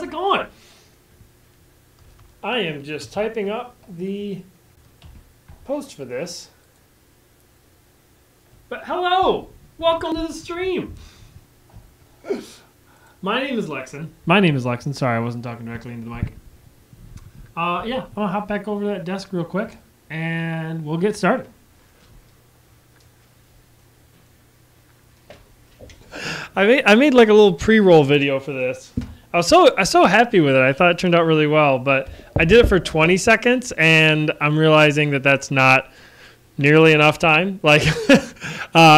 it going? I am just typing up the post for this. But hello! Welcome to the stream! My name is Lexon. Sorry, I wasn't talking directly into the mic. Yeah, I'm gonna hop back over to that desk real quick, and we'll get started. I made like a little pre-roll video for this. I was so happy with it. I thought it turned out really well, but I did it for 20 seconds, and I'm realizing that that's not nearly enough time. Like,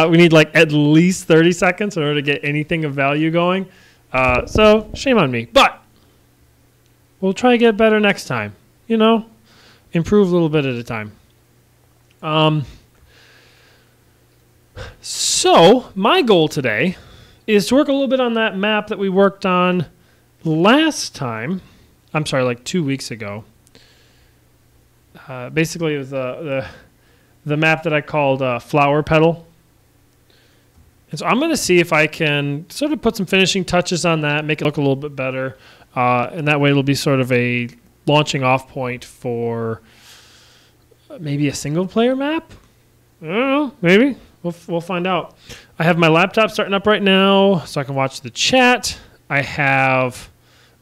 we need like at least 30 seconds in order to get anything of value going. So shame on me, but we'll try to get better next time. You know, improve a little bit at a time. So my goal today is to work a little bit on that map that we worked on last time. I'm sorry, like 2 weeks ago. Basically, it was the map that I called Flower Petal. And so I'm going to see if I can sort of put some finishing touches on that, make it look a little bit better. And that way it'll be sort of a launching off point for maybe a single player map. I don't know, maybe. We'll find out. I have my laptop starting up right now so I can watch the chat. I have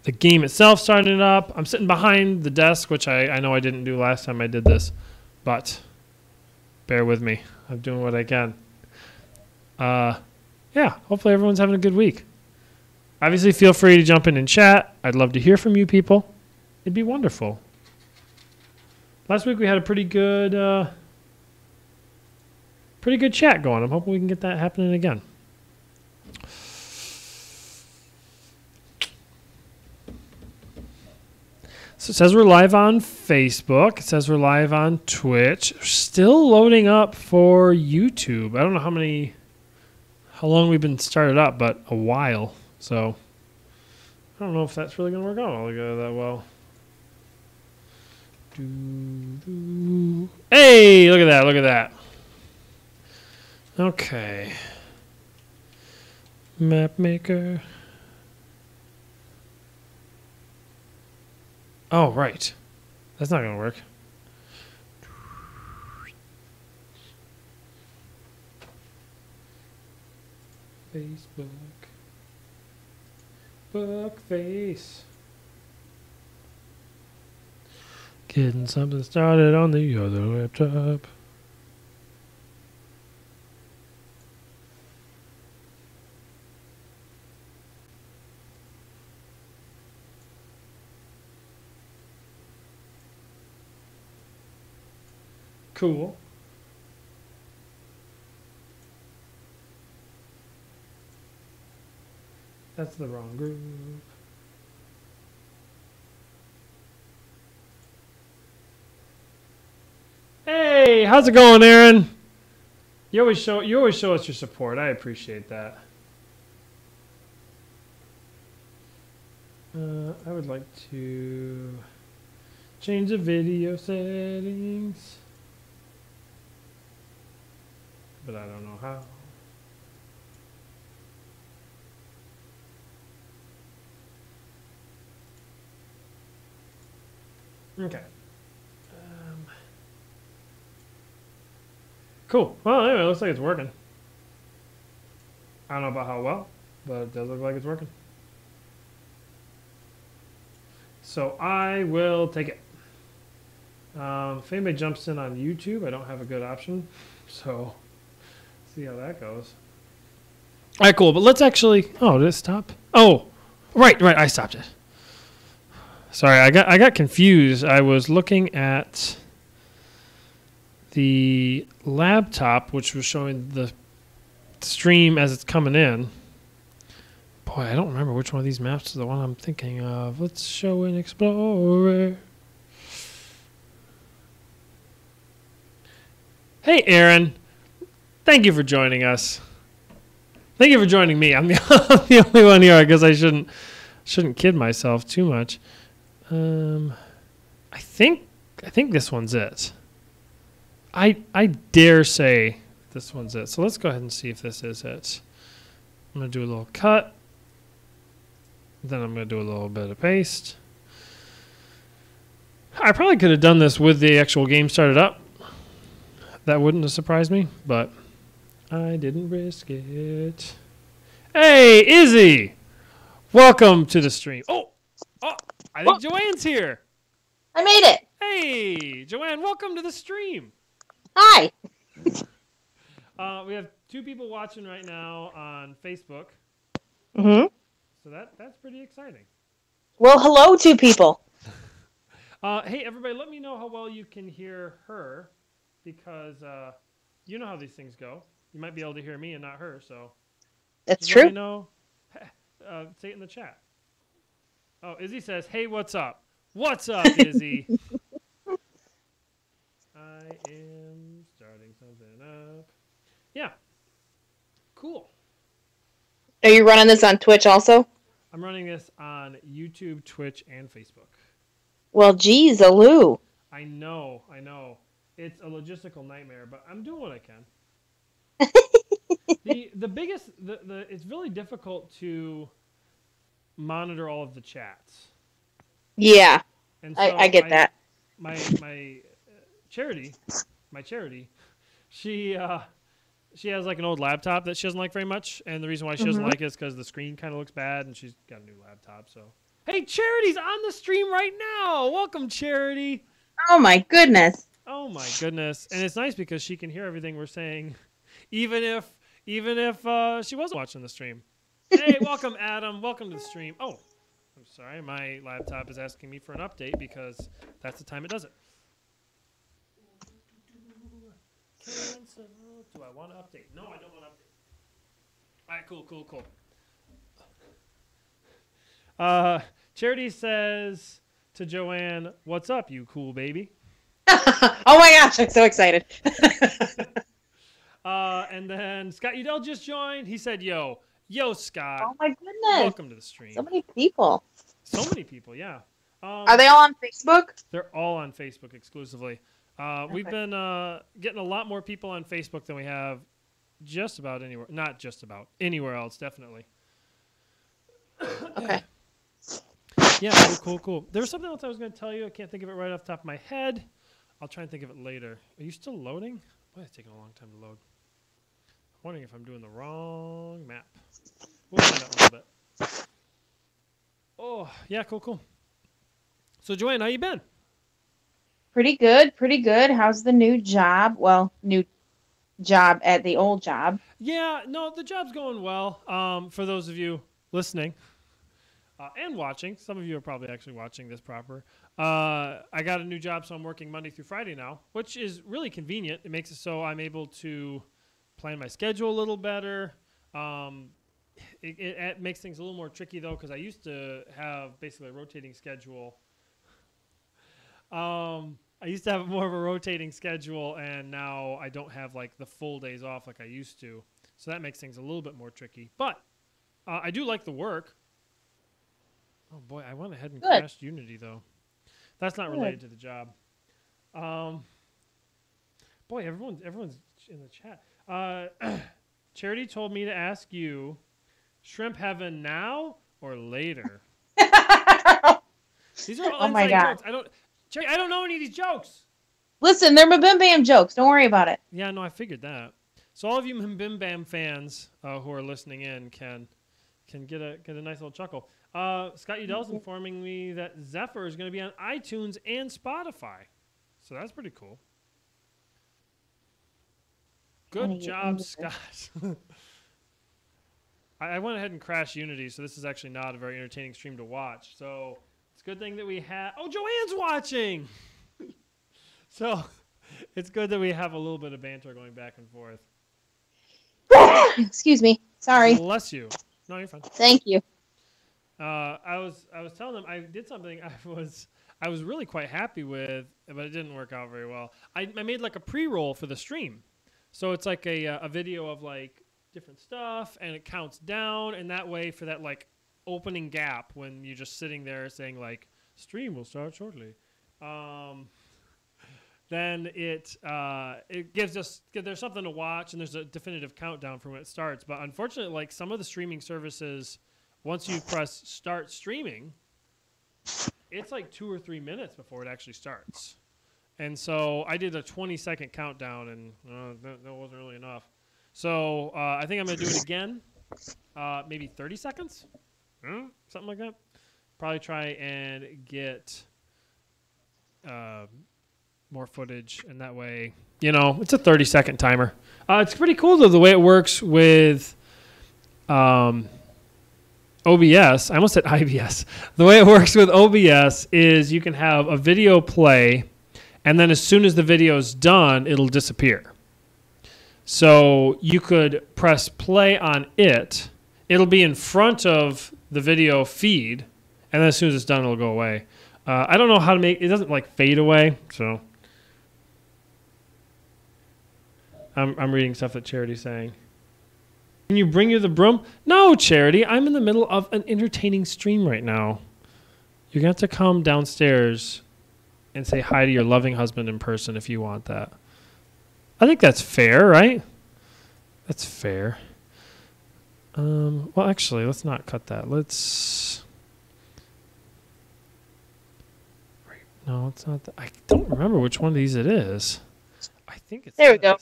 the game itself starting up. I'm sitting behind the desk, which I know I didn't do last time I did this, but bear with me. I'm doing what I can. Yeah, hopefully everyone's having a good week. Obviously, feel free to jump in and chat. I'd love to hear from you people. It'd be wonderful. Last week we had a pretty good chat going. I'm hoping we can get that happening again. So it says we're live on Facebook. It says we're live on Twitch. Still loading up for YouTube. I don't know how long we've been started up, but a while. So I don't know if that's really going to work out all that well. Hey, look at that. Look at that. Okay. Map maker. Oh, right. That's not going to work. Facebook. Book face. Getting something started on the other laptop. Cool. That's the wrong group. Hey, how's it going, Aaron? You always show us your support. I appreciate that. I would like to change the video settings, but I don't know how. Okay. Cool. Well, anyway, it looks like it's working. I don't know about how well, but it does look like it's working. So I will take it. If anybody jumps in on YouTube, I don't have a good option. So see how that goes. All right, cool. But let's actually... Oh, did it stop? Oh, right. I stopped it. Sorry, I got confused. I was looking at the laptop, which was showing the stream as it's coming in. Boy, I don't remember which one of these maps is the one I'm thinking of. Let's show an explorer. Hey, Aaron. Thank you for joining us. Thank you for joining me. I'm the only one here. I guess I shouldn't kid myself too much. I think this one's it. I dare say this one's it. So let's go ahead and see if this is it. I'm going to do a little cut. Then I'm going to do a little bit of paste. I probably could have done this with the actual game started up. That wouldn't have surprised me, but I didn't risk it. Hey, Izzy! Welcome to the stream. Oh, I think Joanne's here. I made it. Hey, Joanne, welcome to the stream. Hi. We have 2 people watching right now on Facebook. Mm-hmm. So that's pretty exciting. Well, hello, 2 people. Hey, everybody, let me know how well you can hear her, because you know how these things go. You might be able to hear me and not her, so. That's just true. Let me know. Say it in the chat. Oh, Izzy says, hey, what's up? What's up, Izzy? I am starting something up. Yeah. Cool. Are you running this on Twitch also? I'm running this on YouTube, Twitch, and Facebook. Well, geez, Aloo. I know. It's a logistical nightmare, but I'm doing what I can. The biggest, it's really difficult to monitor all of the chats. Yeah, And so I get that. My charity, she has like an old laptop that she doesn't like very much, and the reason why she doesn't like it is because the screen kind of looks bad, and she's got a new laptop. So, hey, Charity's on the stream right now. Welcome, Charity. Oh my goodness. Oh my goodness, and it's nice because she can hear everything we're saying, even if she wasn't watching the stream. Hey, welcome, Adam. Welcome to the stream. Oh, I'm sorry, my laptop is asking me for an update because that's the time it does it. Cancel. Do I want to update? No, I don't want to update. All right, cool. Charity says to Joanne, "What's up, you cool baby?" Oh my gosh, I'm so excited. And then Scott Udell just joined. He said, Yo, Scott. Oh my goodness. Welcome to the stream. So many people. So many people, yeah. Are they all on Facebook? They're all on Facebook exclusively. Okay. We've been getting a lot more people on Facebook than we have just about anywhere. Not just about. Anywhere else, definitely. Okay. Yeah, cool. There was something else I was going to tell you. I can't think of it right off the top of my head. I'll try and think of it later. Are you still loading? Boy, it's taking a long time to load. I'm wondering if I'm doing the wrong map. We'll find out in a little bit. Oh, yeah, cool. So, Joanne, how you been? Pretty good. How's the new job? Well, new job at the old job. Yeah, no, the job's going well. For those of you listening and watching, some of you are probably actually watching this proper. I got a new job, so I'm working Monday through Friday now, which is really convenient. It makes it so I'm able to plan my schedule a little better. It makes things a little more tricky, though, because I used to have basically a rotating schedule. I used to have more of a rotating schedule, and now I don't have like the full days off like I used to. So that makes things a little bit more tricky. But I do like the work. Oh, boy, I went ahead and crashed Unity, though. That's not related to the job. Boy, everyone's in the chat. Charity told me to ask you, shrimp heaven now or later? These are all inside jokes. I don't know any of these jokes. Listen, they're Bim Bam jokes. Don't worry about it. Yeah, no, I figured that. So all of you Bim Bam fans who are listening in can get a nice little chuckle. Scott Udell's informing me that Zephyr is going to be on iTunes and Spotify. So that's pretty cool. Good job, Scott. I went ahead and crashed Unity, so this is actually not a very entertaining stream to watch. So it's a good thing that we have... Oh, Joanne's watching! So it's good that we have a little bit of banter going back and forth. Excuse me. Sorry. Bless you. No, you're fine. Thank you. I was telling them I did something I was really quite happy with, but it didn't work out very well. I made like a pre-roll for the stream. So it's like a video of like different stuff, and it counts down, and that way for that like opening gap when you're just sitting there saying like stream will start shortly, then it gives us, there's something to watch, and there's a definitive countdown from when it starts. But unfortunately, like some of the streaming services once you press start streaming, it's like 2 or 3 minutes before it actually starts. And so I did a 20-second countdown, and that wasn't really enough. So I think I'm going to do it again, maybe 30 seconds, something like that. Probably try and get more footage, and that way, it's a 30-second timer. It's pretty cool, though, the way it works with OBS. I almost said IBS. The way it works with OBS is you can have a video play, and then as soon as the video is done, it'll disappear. So you could press play on it. It'll be in front of the video feed, and then as soon as it's done, it'll go away. I don't know how to make it. Doesn't like fade away. So I'm reading stuff that Charity's saying. Can you bring you the broom? No, Charity. I'm in the middle of an entertaining stream right now. You're going to have to come downstairs and say hi to your loving husband in person if you want that. I think that's fair, right? That's fair. Well, actually, let's not cut that. Let's... No, it's not that. I don't remember which one of these it is. I think it's There we go.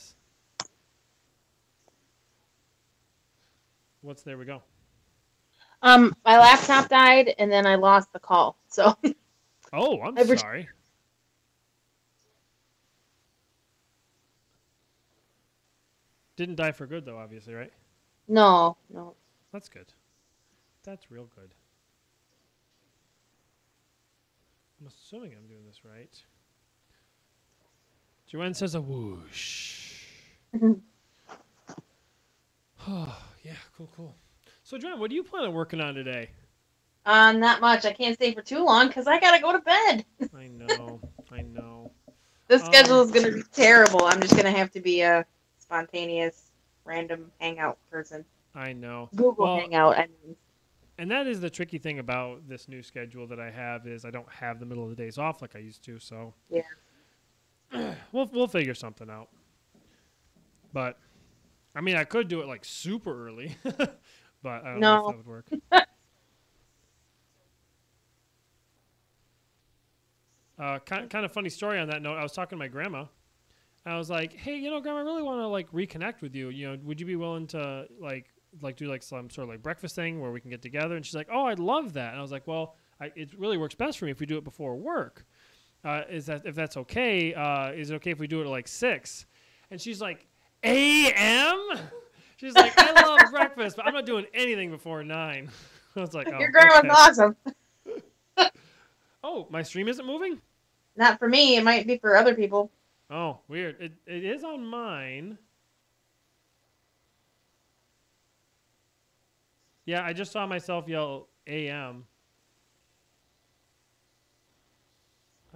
What's there we go? My laptop died, and then I lost the call. So. Oh, I'm sorry. Didn't die for good, though, obviously, right? No. That's good. That's real good. I'm assuming I'm doing this right. Joanne says a whoosh. Oh, yeah, cool. So, Joanne, what do you plan on working on today? Not much. I can't stay for too long because I gotta go to bed. I know. This schedule is gonna be terrible. I'm just gonna have to be a spontaneous, random hangout person. I know. Google Hangout. I mean. And that is the tricky thing about this new schedule that I have is I don't have the middle of the days off like I used to. So yeah, we'll figure something out. But I mean, I could do it like super early, but I don't know if that would work. Kind of funny story on that note. I was talking to my grandma. And I was like, "Hey, Grandma, I really want to like reconnect with you. Would you be willing to like do like some sort of like breakfast thing where we can get together?" And she's like, "Oh, I'd love that." And I was like, "Well, it really works best for me if we do it before work. If that's okay? Is it okay if we do it at like 6?" And she's like, "A.M.?" She's like, "I love breakfast, but I'm not doing anything before 9." I was like, "Oh, your grandma's awesome." Oh, my stream isn't moving? Not for me. It might be for other people. Oh, weird. It is on mine. Yeah, I just saw myself yell AM.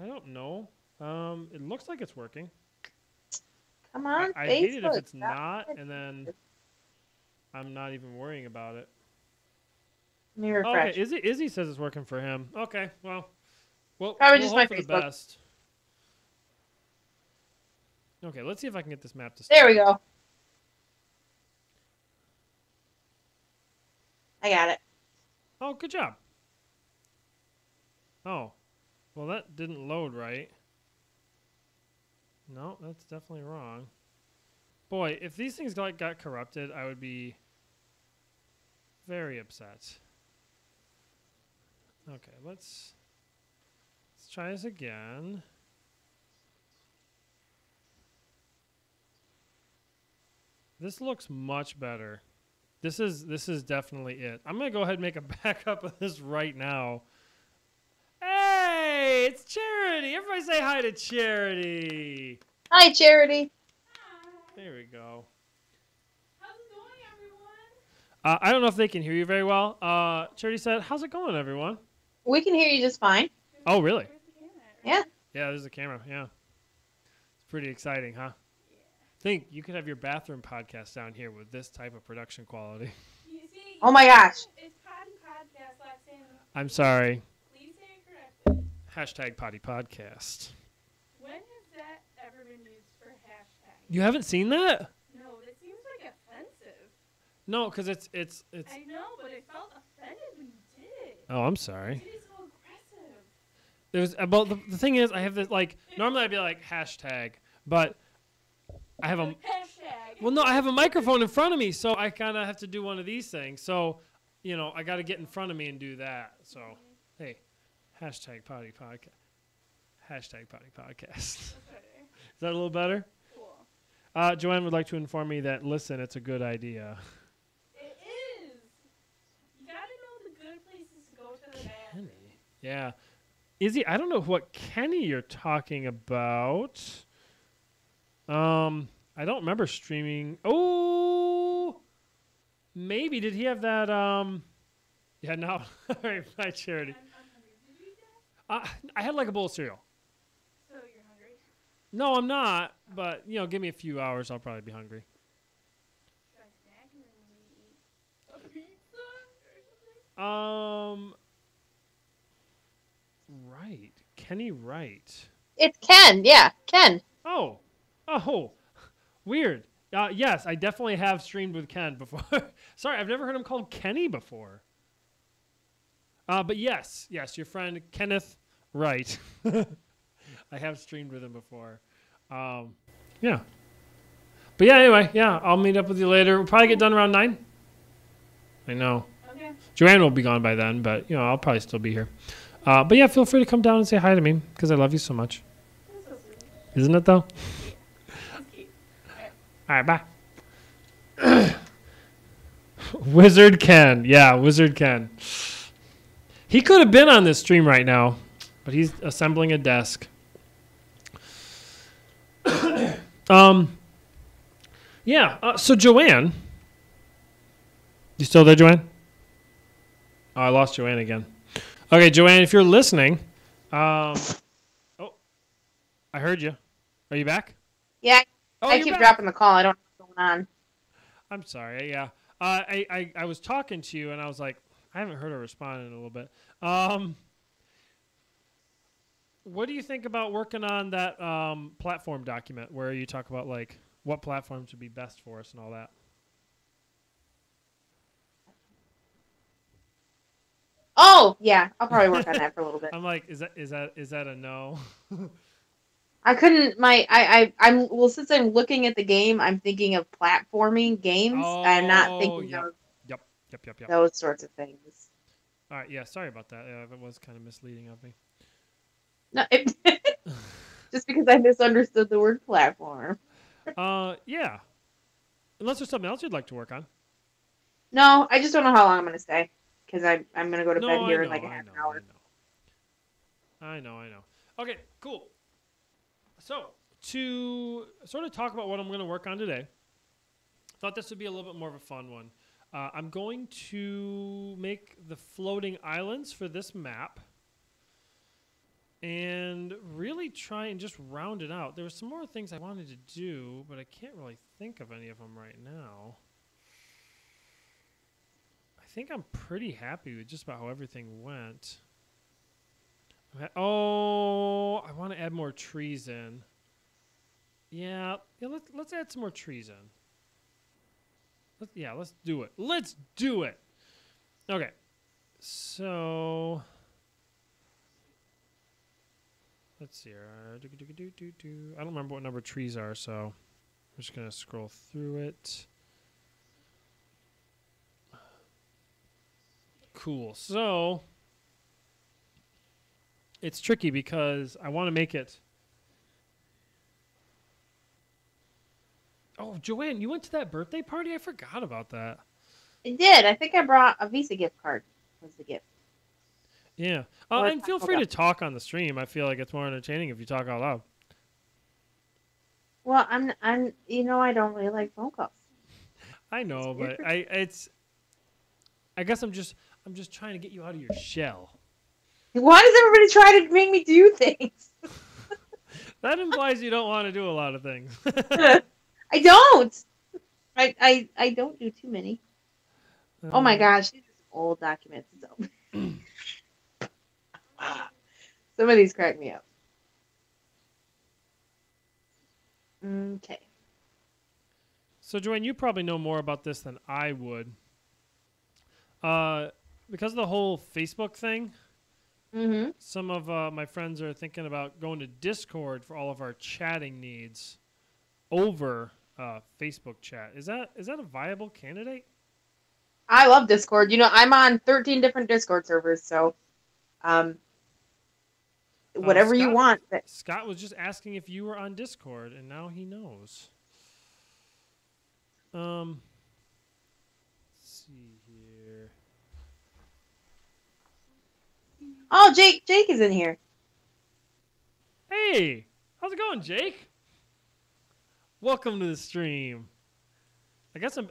I don't know. It looks like it's working. Come on, I hate it if it's not, and then I'm not even worrying about it. Let me refresh. Okay, Izzy says it's working for him. Okay, well, probably just hope my for Facebook. the best. Okay, let's see if I can get this map to start. There we go. I got it. Oh, good job. Oh, well, that didn't load right. No, that's definitely wrong. Boy, if these things got corrupted, I would be very upset. Okay, let's try this again. This looks much better. This is definitely it. I'm gonna go ahead and make a backup of this right now. Hey, it's Charity. Everybody say hi to Charity. Hi, Charity. Hi. There we go. How's it going, everyone? I don't know if they can hear you very well. Charity said, "How's it going, everyone?" We can hear you just fine. Oh, really? Where's the camera? Yeah. Yeah, there's a camera. Yeah. It's pretty exciting, huh? Yeah. Think you could have your bathroom podcast down here with this type of production quality. You see, Oh my gosh. It's Potty Podcast, Lexington. I'm sorry. Please say it correctly. Hashtag potty podcast. When has that ever been used for hashtag? You haven't seen that? No, that seems like offensive. No, because it's. I know, but I felt offended when you did it. Oh, I'm You sorry. did it so aggressive. There's about the thing is I have this like normally I'd be like hashtag, but I have a Hashtag. well no I have a microphone in front of me, so I kind of have to do one of these things. So I got to get in front of me and do that. So hey, hashtag potty podcast. Hashtag potty podcast. Is Okay. that a little better? Cool. Joanne would like to inform me that listen, it's a good idea. It is. You gotta know the good places to go to the bad. Kenny. Yeah. Izzy, I don't know what Kenny you're talking about. I don't remember streaming. Oh, maybe did he have that? Yeah, no. All right, my charity. I'm hungry. Did you eat that? I had like a bowl of cereal. So you're hungry? No, I'm not. But give me a few hours. I'll probably be hungry. Should I snack and then we eat a pizza or something? Right, Kenny. Right. It's Ken. Yeah, Ken. Oh, weird. Yes, I definitely have streamed with Ken before. Sorry, I've never heard him called Kenny before. But yes, your friend Kenneth Wright. I have streamed with him before. Yeah. But yeah, anyway, yeah, I'll meet up with you later. We'll probably get done around 9. I know. Okay. Joanne will be gone by then, but I'll probably still be here. But yeah, feel free to come down and say hi to me because I love you so much. That's so sweet. Isn't it though? That's cute. All right, bye. Wizard Ken. Yeah, Wizard Ken. He could have been on this stream right now, but he's assembling a desk. Yeah, so Joanne. You still there, Joanne? Oh, I lost Joanne again. Okay, Joanne, if you're listening, oh, I heard you. Are you back? Yeah, Oh, I you're keep back. dropping the call. I don't know what's going on. I'm sorry. Yeah. I was talking to you and I was like, I haven't heard her respond in a little bit. What do you think about working on that platform document where you talk about like what platforms would be best for us and all that? Oh, yeah. I'll probably work on that for a little bit. I'm like, is that a no? I couldn't. I'm well. Since I'm looking at the game, I'm thinking of platforming games. I'm not thinking yep. of Yep. those sorts of things. All right. Yeah. Sorry about that. Yeah, that was kind of misleading of me. No, just because I misunderstood the word platform. Yeah. Unless there's something else you'd like to work on. No, I just don't know how long I'm going to stay because I'm going to go to bed No, here I in like know, a half an I hour. know. Okay, cool. So, to sort of talk about what I'm going to work on today, thought this would be a little bit more of a fun one. I'm going to make the floating islands for this map and really try and just round it out. There were some more things I wanted to do, but I can't really think of any of them right now. I think I'm pretty happy with just about how everything went. Oh, I want to add more trees in. Yeah, let's add some more trees in. Let's do it. Let's do it. Okay. So let's see here. I don't remember what number trees are, so I'm just going to scroll through it. Cool. So it's tricky because I want to make it. Oh, Joanne, you went to that birthday party? I forgot about that. I did. I think I brought a Visa gift card. Was the gift? Yeah. Or And feel Taco free Bell. to talk on the stream. I feel like it's more entertaining if you talk out loud. Well, I'm. I don't really like phone calls. I know, but I guess I'm just trying to get you out of your shell. Why does everybody try to make me do things? That implies you don't want to do a lot of things. I don't. I don't do too many. Oh my gosh, these are some old documents. Some of these crack me up. Okay. So, Joanne, you probably know more about this than I would. Because of the whole Facebook thing, Mm-hmm. some of my friends are thinking about going to Discord for all of our chatting needs over Facebook chat. Is that a viable candidate? I love Discord. I'm on 13 different Discord servers, so whatever you Scott, want. Scott was just asking if you were on Discord, and now he knows. Let's see here. Oh, Jake is in here. Hey, how's it going, Jake? Welcome to the stream. I guess I'm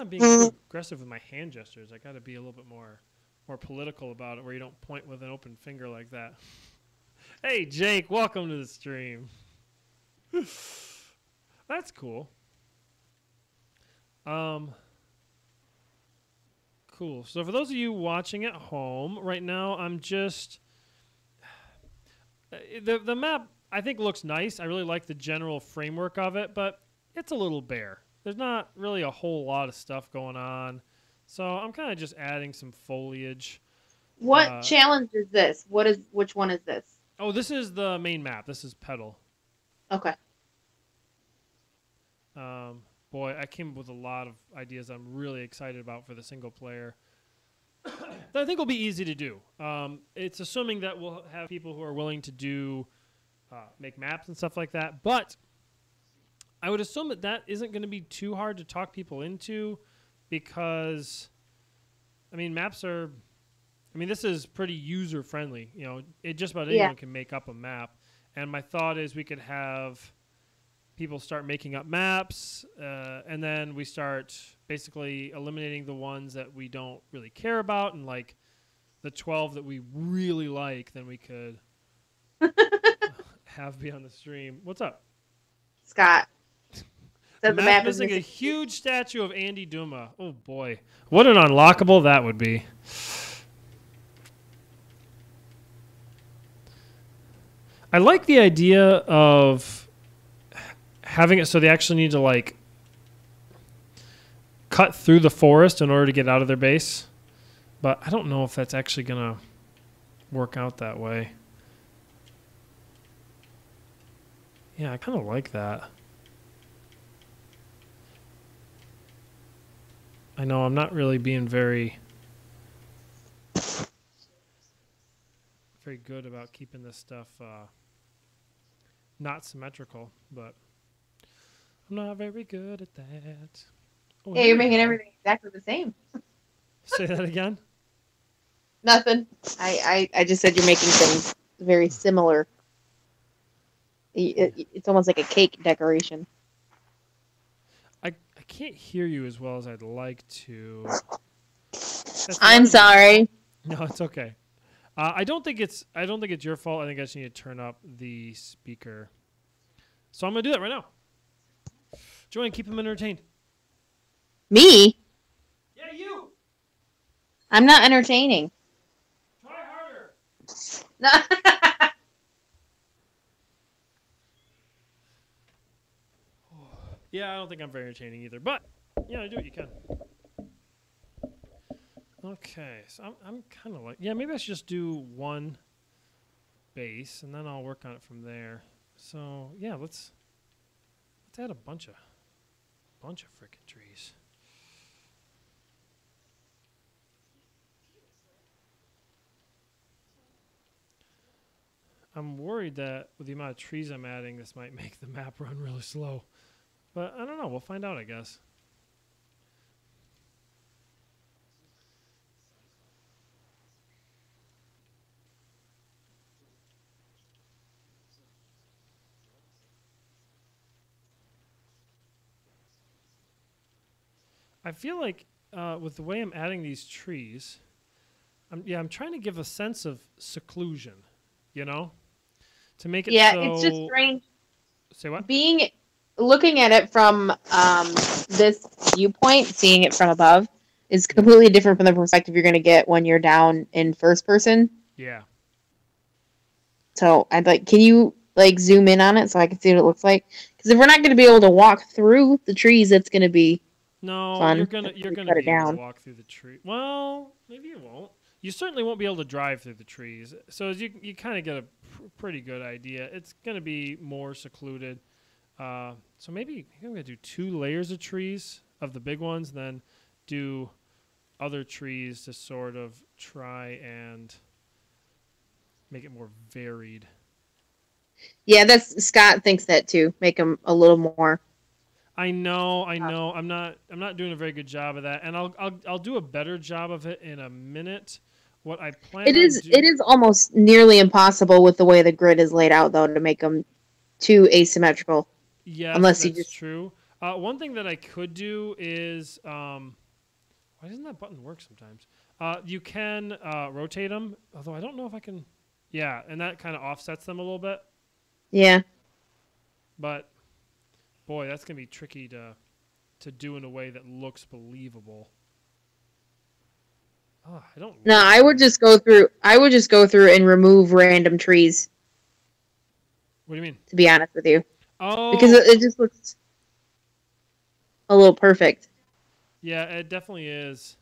being too aggressive with my hand gestures. I got to be a little bit more political about it, where you don't point with an open finger like that. Hey, Jake, welcome to the stream. That's cool. Cool. So for those of you watching at home right now, I'm just the map I think looks nice. I really like the general framework of it, but it's a little bare. There's not really a whole lot of stuff going on. So I'm kind of just adding some foliage. What challenge is this? Which one is this? Oh, this is the main map. This is Petal. Okay. Boy, I came up with a lot of ideas I'm really excited about for the single player that I think will be easy to do. It's assuming that we'll have people who are willing to do make maps and stuff like that, but I would assume that isn't going to be too hard to talk people into, because maps are, this is pretty user friendly. Just about anyone can make up a map, and my thought is we could have people start making up maps, and then we start basically eliminating the ones that we don't really care about, and like the 12 that we really like, then we could have be on the stream. What's up, Scott? The map is missing a huge statue of Andy Duma. Oh boy, what an unlockable that would be. I like the idea of having it so they actually need to like cut through the forest in order to get out of their base, but I don't know if that's actually gonna work out that way. Yeah, I kind of like that. I know I'm not really being very good about keeping this stuff not symmetrical, but I'm not very good at that. Oh, Yeah, you're making everything exactly the same. Say that again? Nothing. I just said you're making things very similar. It's almost like a cake decoration. I can't hear you as well as I'd like to. I'm sorry. No, it's okay. I don't think it's your fault. I think I just need to turn up the speaker. So I'm gonna do that right now. Joanne, keep him entertained. Me? Yeah, you. I'm not entertaining. Try harder. No. Yeah, I don't think I'm very entertaining either, but yeah, do what you can. Okay, so I'm kind of like, yeah, maybe I should just do one base and then I'll work on it from there. So yeah, let's add a bunch of freaking trees. I'm worried that with the amount of trees I'm adding, this might make the map run really slow. But I don't know. We'll find out, I guess. I feel like with the way I'm adding these trees, I'm trying to give a sense of seclusion, to make it it's just strange. Say what? Looking at it from this viewpoint, seeing it from above, is completely different from the perspective you're going to get when you're down in first person. Yeah. So I'd can you zoom in on it so I can see what it looks like? Because Because if we're not going to be able to walk through the trees, it's going to be No, fun. you're gonna cut it be able down. to walk through the tree. Well, maybe you won't. You certainly won't be able to drive through the trees. So as you kind of get a pretty good idea. It's gonna be more secluded. So maybe I'm gonna do 2 layers of trees of the big ones, then do other trees to sort of try and make it more varied. Yeah, that's Scott thinks that too. Make them a little more. I know. I'm not doing a very good job of that, and I'll do a better job of it in a minute. What I plan It on is almost nearly impossible with the way the grid is laid out, though, to make them too asymmetrical. Yes, unless that's you just true. One thing that I could do is why doesn't that button work sometimes? You can rotate them, although I don't know if I can. Yeah, and that kind of offsets them a little bit. yeah. But boy, that's gonna be tricky to do in a way that looks believable. Oh, I don't. No, I would just go through. I would just go through and remove random trees. What do you mean? To be honest with you, Oh, because it just looks a little perfect. yeah, it definitely is.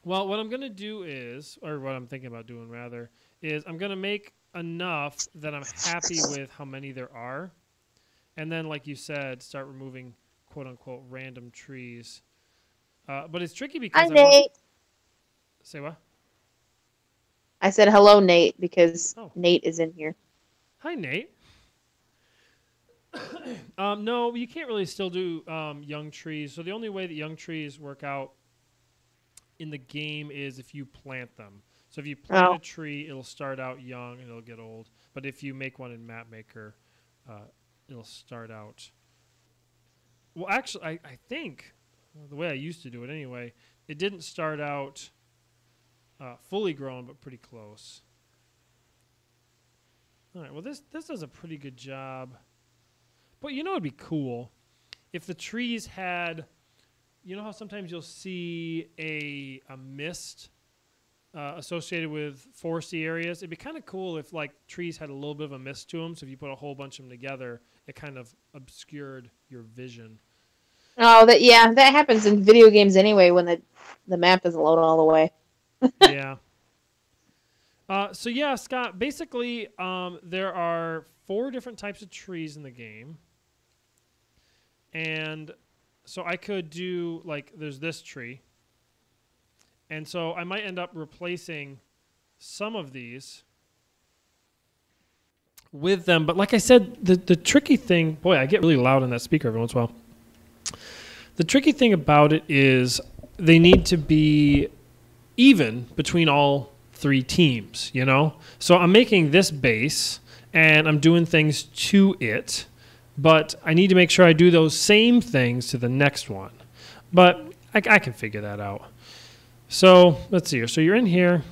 Well, what I'm gonna do is, or what I'm thinking about doing rather, is I'm gonna make enough that I'm happy with how many there are, and then, like you said, start removing "quote unquote" random trees. But it's tricky because Hi, Nate. Say what? I said hello, Nate, because Oh. Nate is in here. Hi, Nate. No, you can't really still do young trees. So the only way that young trees work out in the game is if you plant them. So if you plant a tree, it'll start out young and it'll get old. But if you make one in Mapmaker, it'll start out. Well, actually, I think the way I used to do it anyway, it didn't start out fully grown, but pretty close. All right. Well, this does a pretty good job. But you know, it'd be cool if the trees had. You know how sometimes you'll see a mist associated with foresty areas? It'd be kind of cool if like trees had a little bit of a mist to them. So if you put a whole bunch of them together, it kind of obscured your vision. Oh, that happens in video games anyway when the map doesn't load all the way. Yeah. So yeah, Scott. Basically, there are 4 different types of trees in the game, and so I could do, like, there's this tree. And so I might end up replacing some of these with them. But like I said, the tricky thing, boy, I get really loud on that speaker every once in a while. The tricky thing about it is they need to be even between all 3 teams, you know? So I'm making this base and I'm doing things to it. But I need to make sure I do those same things to the next one. But I can figure that out. So let's see here. So you're in here.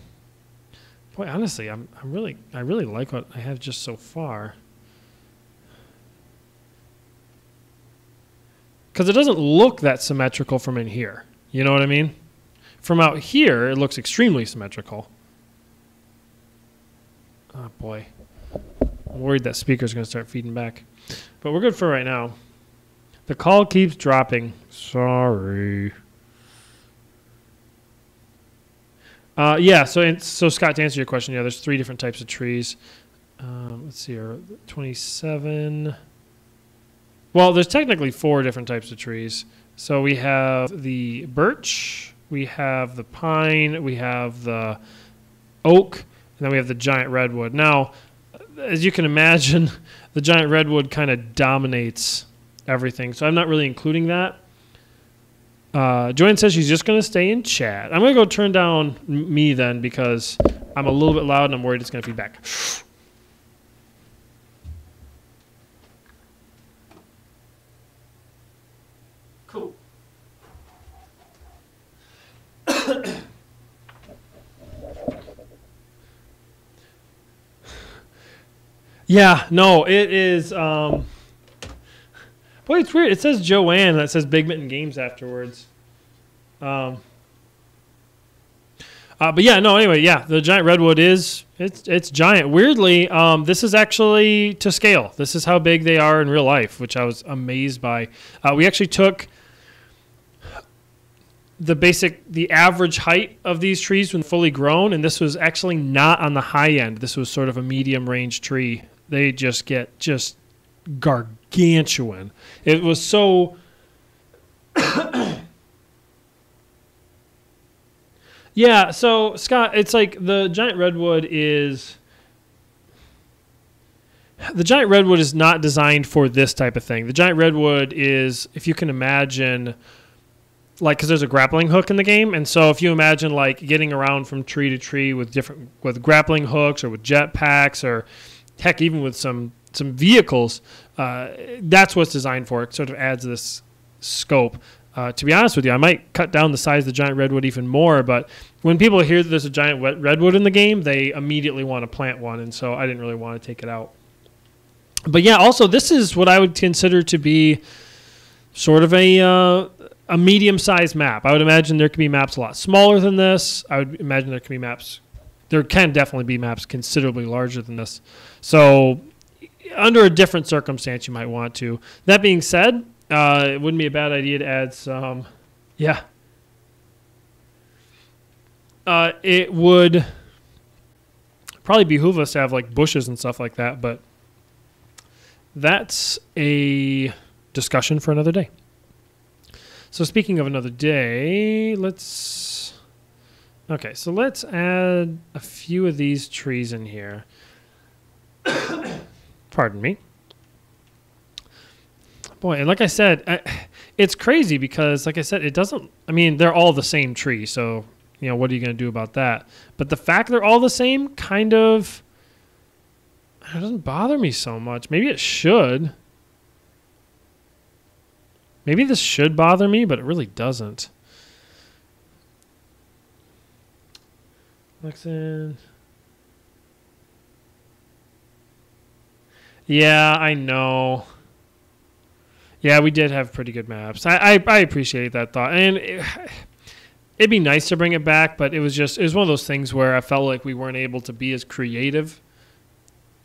Boy, honestly, I really like what I have just so far. Because it doesn't look that symmetrical from in here. You know what I mean? From out here, it looks extremely symmetrical. Oh boy. I'm worried that speaker's going to start feeding back. But we're good for right now. The call keeps dropping. Sorry. Yeah, so Scott, to answer your question, yeah, there's 3 different types of trees. Let's see here. 27. Well, there's technically 4 different types of trees. So we have the birch, we have the pine, we have the oak, and then we have the giant redwood. Now, as you can imagine, the giant redwood kind of dominates everything. So I'm not really including that. Joanne says she's just going to stay in chat. I'm going to go turn down me then because I'm a little bit loud and I'm worried it's going to feed back. Cool. Yeah, no, it is. Boy, it's weird. It says Joanne, and it says Big Mitten Games afterwards. But yeah, no. Anyway, yeah, the giant redwood it's giant. Weirdly, this is actually to scale. This is how big they are in real life, which I was amazed by. We actually took the average height of these trees when fully grown, and this was actually not on the high end. This was sort of a medium range tree. They just get gargantuan. It was so. Yeah, so Scott, it's like the giant redwood is not designed for this type of thing. The giant redwood is, if you can imagine, like, because there's a grappling hook in the game, and so if you imagine like getting around from tree to tree with grappling hooks or with jetpacks or heck even with some vehicles, that's what's designed for. It sort of adds this scope. To be honest with you, I might cut down the size of the giant redwood even more, but when people hear that there's a giant redwood in the game, they immediately want to plant one, and so I didn't really want to take it out. But yeah, also this is what I would consider to be sort of a medium-sized map. I would imagine there could be maps a lot smaller than this. I would imagine there can definitely be maps considerably larger than this. So under a different circumstance, you might want to. That being said, it wouldn't be a bad idea to add some, it would probably behoove us to have like bushes and stuff like that, but that's a discussion for another day. So speaking of another day, let's add a few of these trees in here. Pardon me. Boy, and like I said, it's crazy because, like I said, they're all the same tree, so, what are you going to do about that? But the fact they're all the same kind of, it doesn't bother me so much. Maybe it should. Maybe this should bother me, but it really doesn't. Lexin. Yeah, I know. Yeah, we did have pretty good maps. I appreciate that thought. And it'd be nice to bring it back, but it was one of those things where I felt like we weren't able to be as creative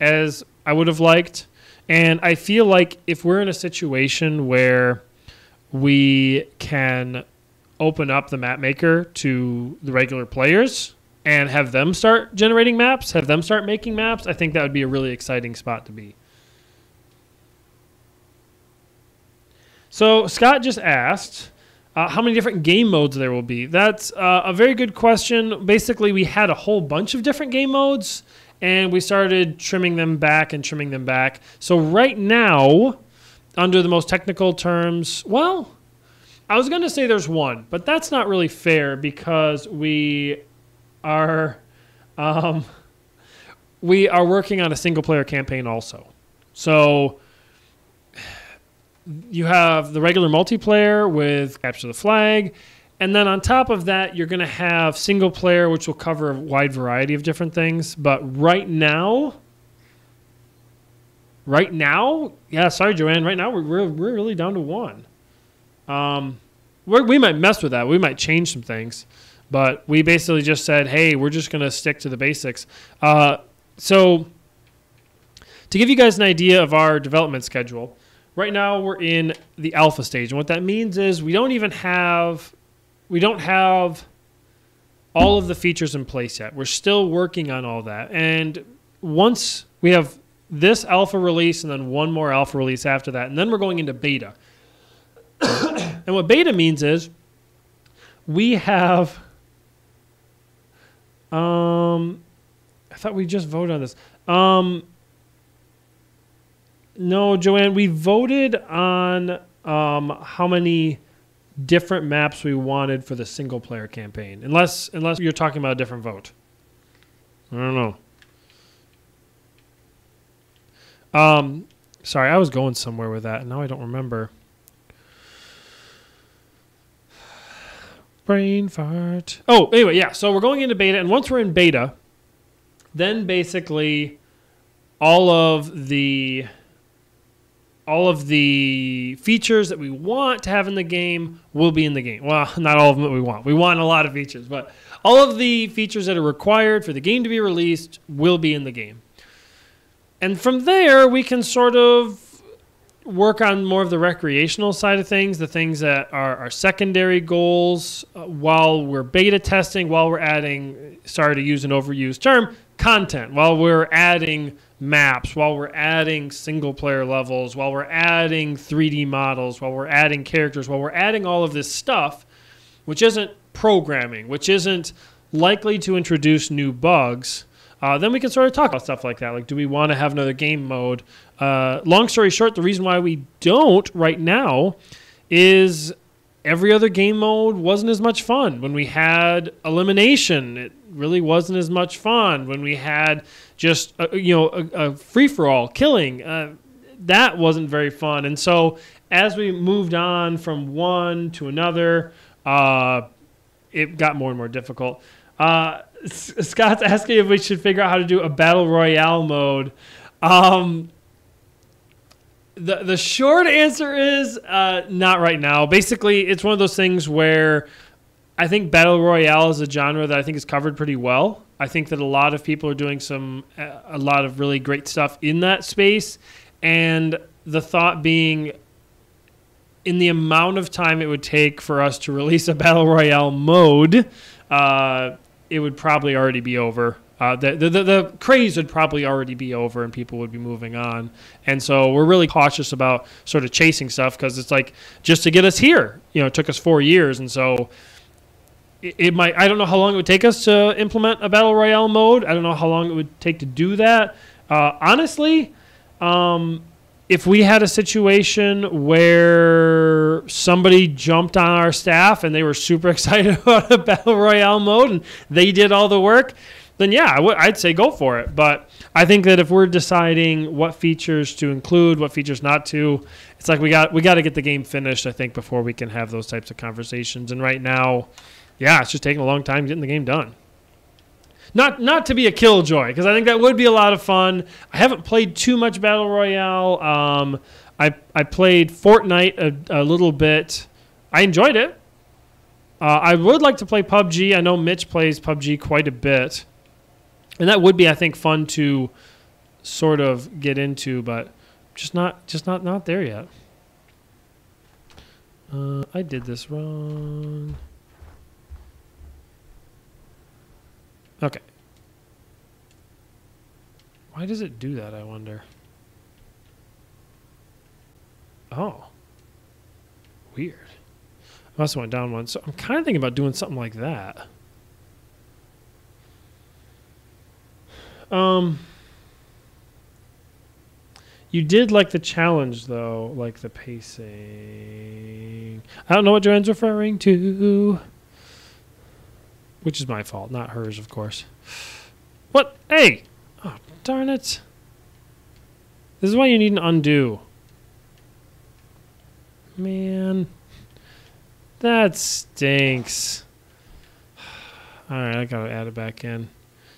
as I would have liked. And I feel like if we're in a situation where we can open up the map maker to the regular players and have them start generating maps, have them start making maps, I think that would be a really exciting spot to be. So Scott just asked how many different game modes there will be. That's a very good question. Basically, we had a whole bunch of different game modes, and we started trimming them back. So right now, under the most technical terms, well, I was going to say there's one, but that's not really fair because we are working on a single-player campaign also. So you have the regular multiplayer with Capture the Flag, and then on top of that, you're going to have single player, which will cover a wide variety of different things. But right now, yeah, sorry, Joanne. Right now, we're really down to one. We might mess with that. We might change some things, but we basically just said, hey, we're just going to stick to the basics. So to give you guys an idea of our development schedule. Right now, we're in the alpha stage, and what that means is we don't have all of the features in place yet. We're still working on all that, and once we have this alpha release and then one more alpha release after that, and then we're going into beta. And what beta means is we have I thought we just voted on this. No, Joanne, we voted on how many different maps we wanted for the single-player campaign. Unless you're talking about a different vote. I don't know. Sorry, I was going somewhere with that, and now I don't remember. Brain fart. Oh, anyway, yeah. So we're going into beta, and once we're in beta, then basically all of the all of the features that we want to have in the game will be in the game. Well, not all of them that we want. We want a lot of features, but all of the features that are required for the game to be released will be in the game. And from there, we can sort of work on more of the recreational side of things, the things that are our secondary goals while we're beta testing, while we're adding, sorry to use an overused term, content, while we're adding maps, while we're adding single player levels, while we're adding 3D models, while we're adding characters, while we're adding all of this stuff, which isn't programming, which isn't likely to introduce new bugs, then we can sort of talk about stuff like that. Like, do we want to have another game mode? Long story short, the reason why we don't right now is every other game mode wasn't as much fun. When we had elimination, it really wasn't as much fun. When we had just a free-for-all killing, that wasn't very fun. And so as we moved on from one to another, it got more and more difficult. Scott's asking if we should figure out how to do a battle royale mode. The short answer is not right now. Basically, it's one of those things where I think battle royale is a genre that I think is covered pretty well. I think that a lot of people are doing a lot of really great stuff in that space, and the thought being, in the amount of time it would take for us to release a battle royale mode, it would probably already be over. The craze would probably already be over and people would be moving on. And so we're really cautious about sort of chasing stuff because it's like, just to get us here, it took us 4 years. And so it might, I don't know how long it would take us to implement a battle royale mode. I don't know how long it would take to do that. Honestly, if we had a situation where somebody jumped on our staff and they were super excited about a battle royale mode and they did all the work, then yeah, I'd say go for it. But I think that if we're deciding what features to include, what features not to, it's like we got to get the game finished, I think, before we can have those types of conversations. And right now, yeah, it's just taking a long time getting the game done. Not to be a killjoy, because I think that would be a lot of fun. I haven't played too much Battle Royale. I played Fortnite a little bit. I enjoyed it. I would like to play PUBG. I know Mitch plays PUBG quite a bit. And that would be, I think, fun to sort of get into, but just not there yet. I did this wrong. Okay. Why does it do that, I wonder? Oh. Weird. I also went down one. So I'm kind of thinking about doing something like that. You did like the challenge, though, like the pacing. I don't know what Joanne's referring to. Which is my fault, not hers, of course. What? Hey! Oh, darn it. This is why you need an undo. Man. That stinks. Alright, I gotta add it back in.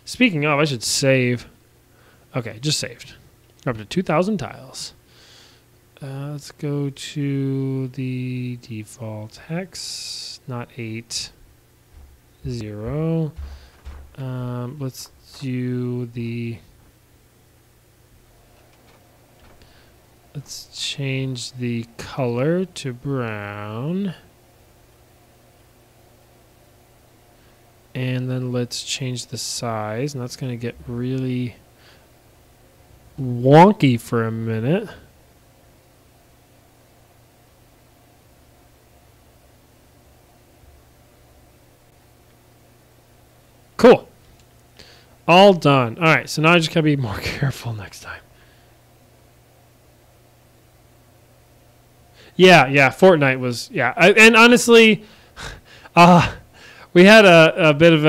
Speaking of, I should save. Okay, just saved. We're up to 2,000 tiles. Let's go to the default hex, not 8, 0. Let's do the. Let's change the color to brown. And then let's change the size, and that's going to get really wonky for a minute. Cool. All done. All right, so now I just got to be more careful next time. Yeah, Fortnite was, yeah. And honestly, we had a bit of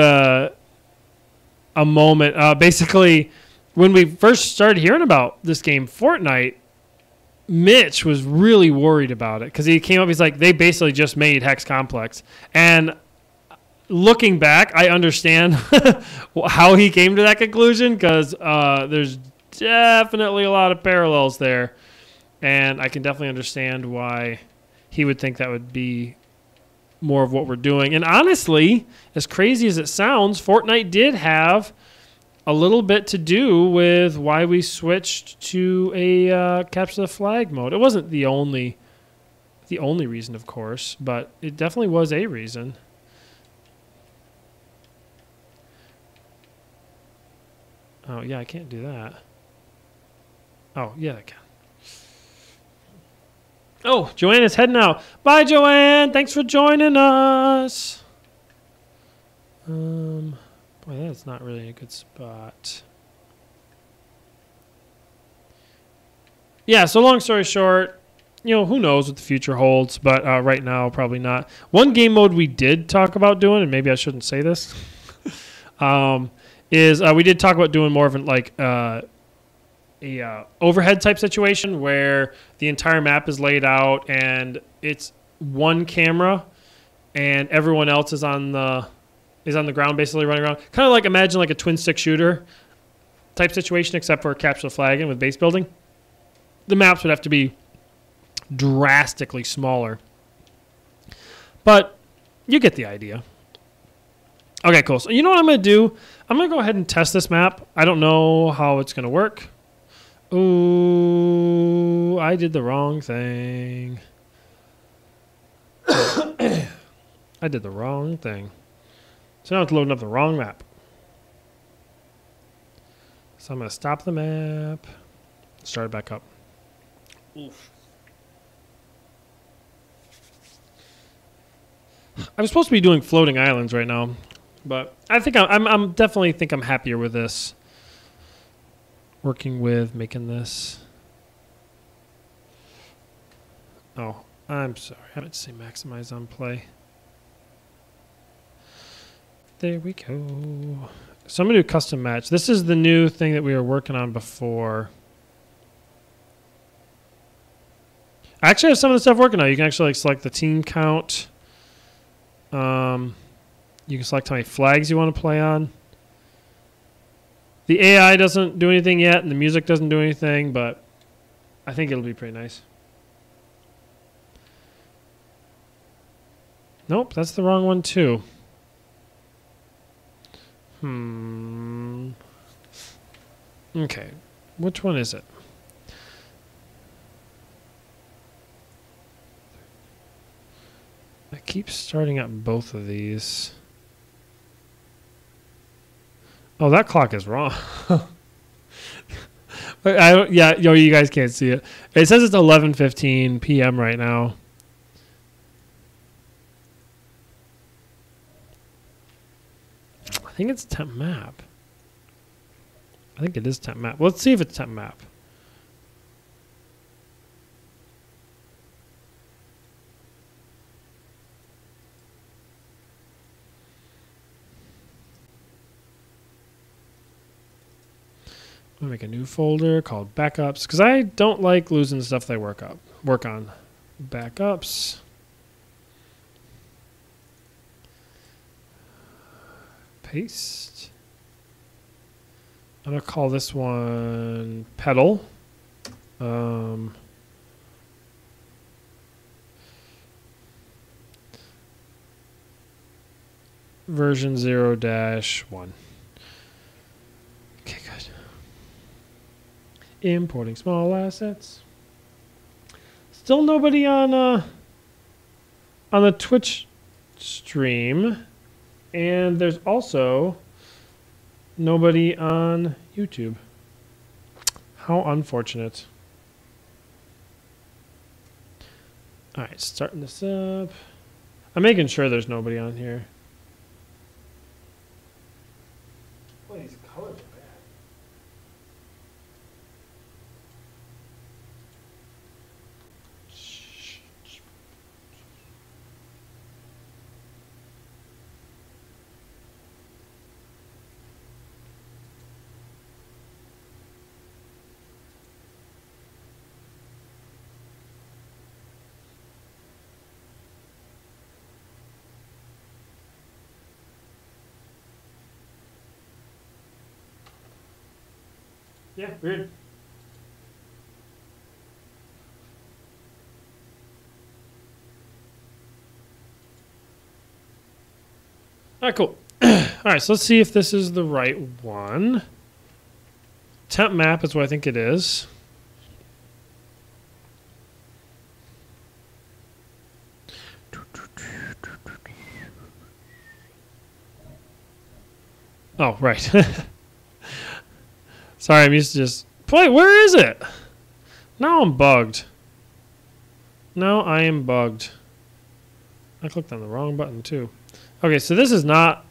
a moment. Basically, when we first started hearing about this game, Fortnite, Mitch was really worried about it because he came up, he's like, they basically just made Hex Complex. And looking back, I understand how he came to that conclusion because there's definitely a lot of parallels there. And I can definitely understand why he would think that would be more of what we're doing. And honestly, as crazy as it sounds, Fortnite did have a little bit to do with why we switched to a capture the flag mode. It wasn't the only reason, of course, but it definitely was a reason. Oh, yeah, I can't do that. Oh, yeah, I can. Oh, Joanna's heading out. Bye, Joanne. Thanks for joining us. Boy, that's not really a good spot. Yeah, so long story short, who knows what the future holds, but right now, probably not. One game mode we did talk about doing, and maybe I shouldn't say this, is we did talk about doing more of a overhead type situation where the entire map is laid out and it's one camera and everyone else is on the ground basically running around. Kind of like imagine like a twin stick shooter type situation except for capture the flag and with base building. The maps would have to be drastically smaller. But you get the idea. Okay, cool. So you know what I'm going to do? I'm going to go ahead and test this map. I don't know how it's going to work. Ooh, I did the wrong thing. I did the wrong thing. So now it's loading up the wrong map. So I'm going to stop the map. Start it back up. Oof. I'm supposed to be doing floating islands right now, but I think I'm definitely think I'm happier with this. Working with making this. Oh, I'm sorry. I meant to say maximize on play. There we go. So I'm going to do custom match. This is the new thing that we were working on before. I actually have some of the stuff working now. You can actually select the team count. You can select how many flags you want to play on. The AI doesn't do anything yet, and the music doesn't do anything, but I think it'll be pretty nice. Nope, that's the wrong one too. Okay, which one is it? I keep starting up both of these. Oh, that clock is wrong. You guys can't see it. It says it's 11:15 p.m. right now. I think it's temp map. I think it is temp map. Let's see if it's temp map. I'm gonna make a new folder called backups because I don't like losing stuff that I work on. Backups. Paste. I'm gonna call this one pedal. Version 0-1. Okay, good. Importing small assets. Still nobody on the Twitch stream, and there's also nobody on YouTube. How unfortunate. All right, starting this up. I'm making sure there's nobody on here. Boy, these colors are bad. Yeah, weird. All right, cool. All right, so let's see if this is the right one. Temp map is what I think it is. Oh, right. Sorry, I'm used to just... Wait, where is it? Now I'm bugged. Now I am bugged. I clicked on the wrong button, too. Okay, so this is not...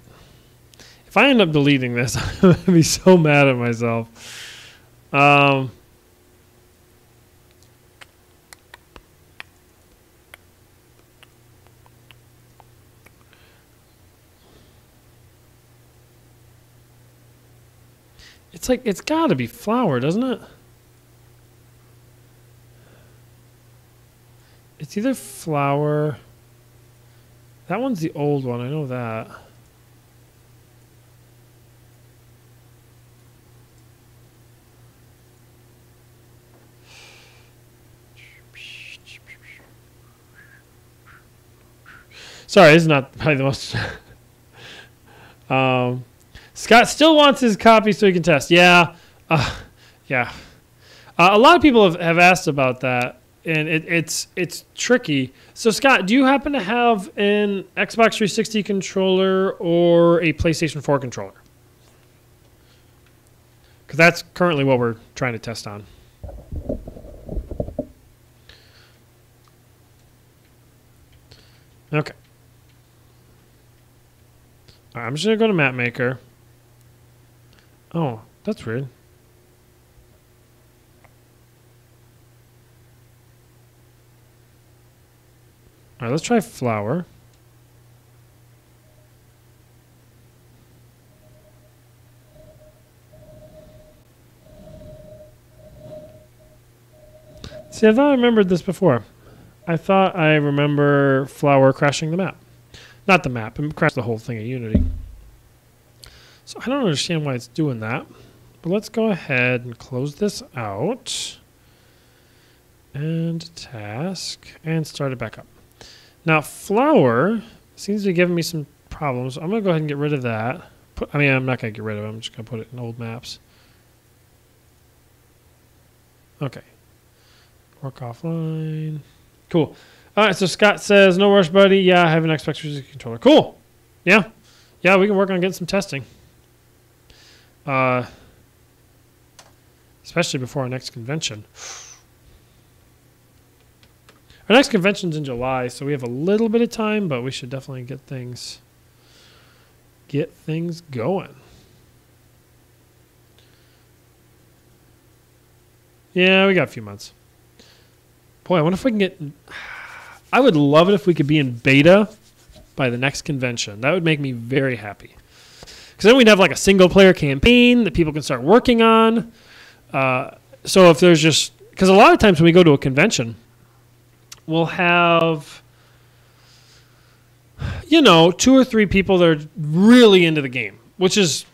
If I end up deleting this, I'm going to be so mad at myself. It's like, it's got to be flour, doesn't it? It's either flour. That one's the old one. I know that. Sorry, this is not probably the most... Scott still wants his copy so he can test. Yeah. Yeah. A lot of people have asked about that, and it's tricky. So, Scott, do you happen to have an Xbox 360 controller or a PlayStation 4 controller? Because that's currently what we're trying to test on. Okay. All right, I'm just going to go to Map Maker. Oh, that's weird. All right, let's try flour. See, I thought I remembered this before. I thought I remember flour crashing the map. Not the map, it crashed the whole thing of Unity. So I don't understand why it's doing that. But let's go ahead and close this out. And task. And start it back up. Now, flour seems to be giving me some problems. I'm going to go ahead and get rid of that. I'm not going to get rid of it. I'm just going to put it in old maps. Okay. Work offline. Cool. All right, so Scott says, no rush, buddy. Yeah, I have an Xbox 360 controller. Cool. Yeah. Yeah, we can work on getting some testing. Especially before our next convention. Our next convention's in July, so we have a little bit of time, but we should definitely get things going. Yeah, we got a few months. Boy, I wonder if we can get... I would love it if we could be in beta by the next convention. That would make me very happy. Because then we'd have like a single-player campaign that people can start working on. So if there's just... Because a lot of times when we go to a convention, we'll have, 2 or 3 people that are really into the game, which is...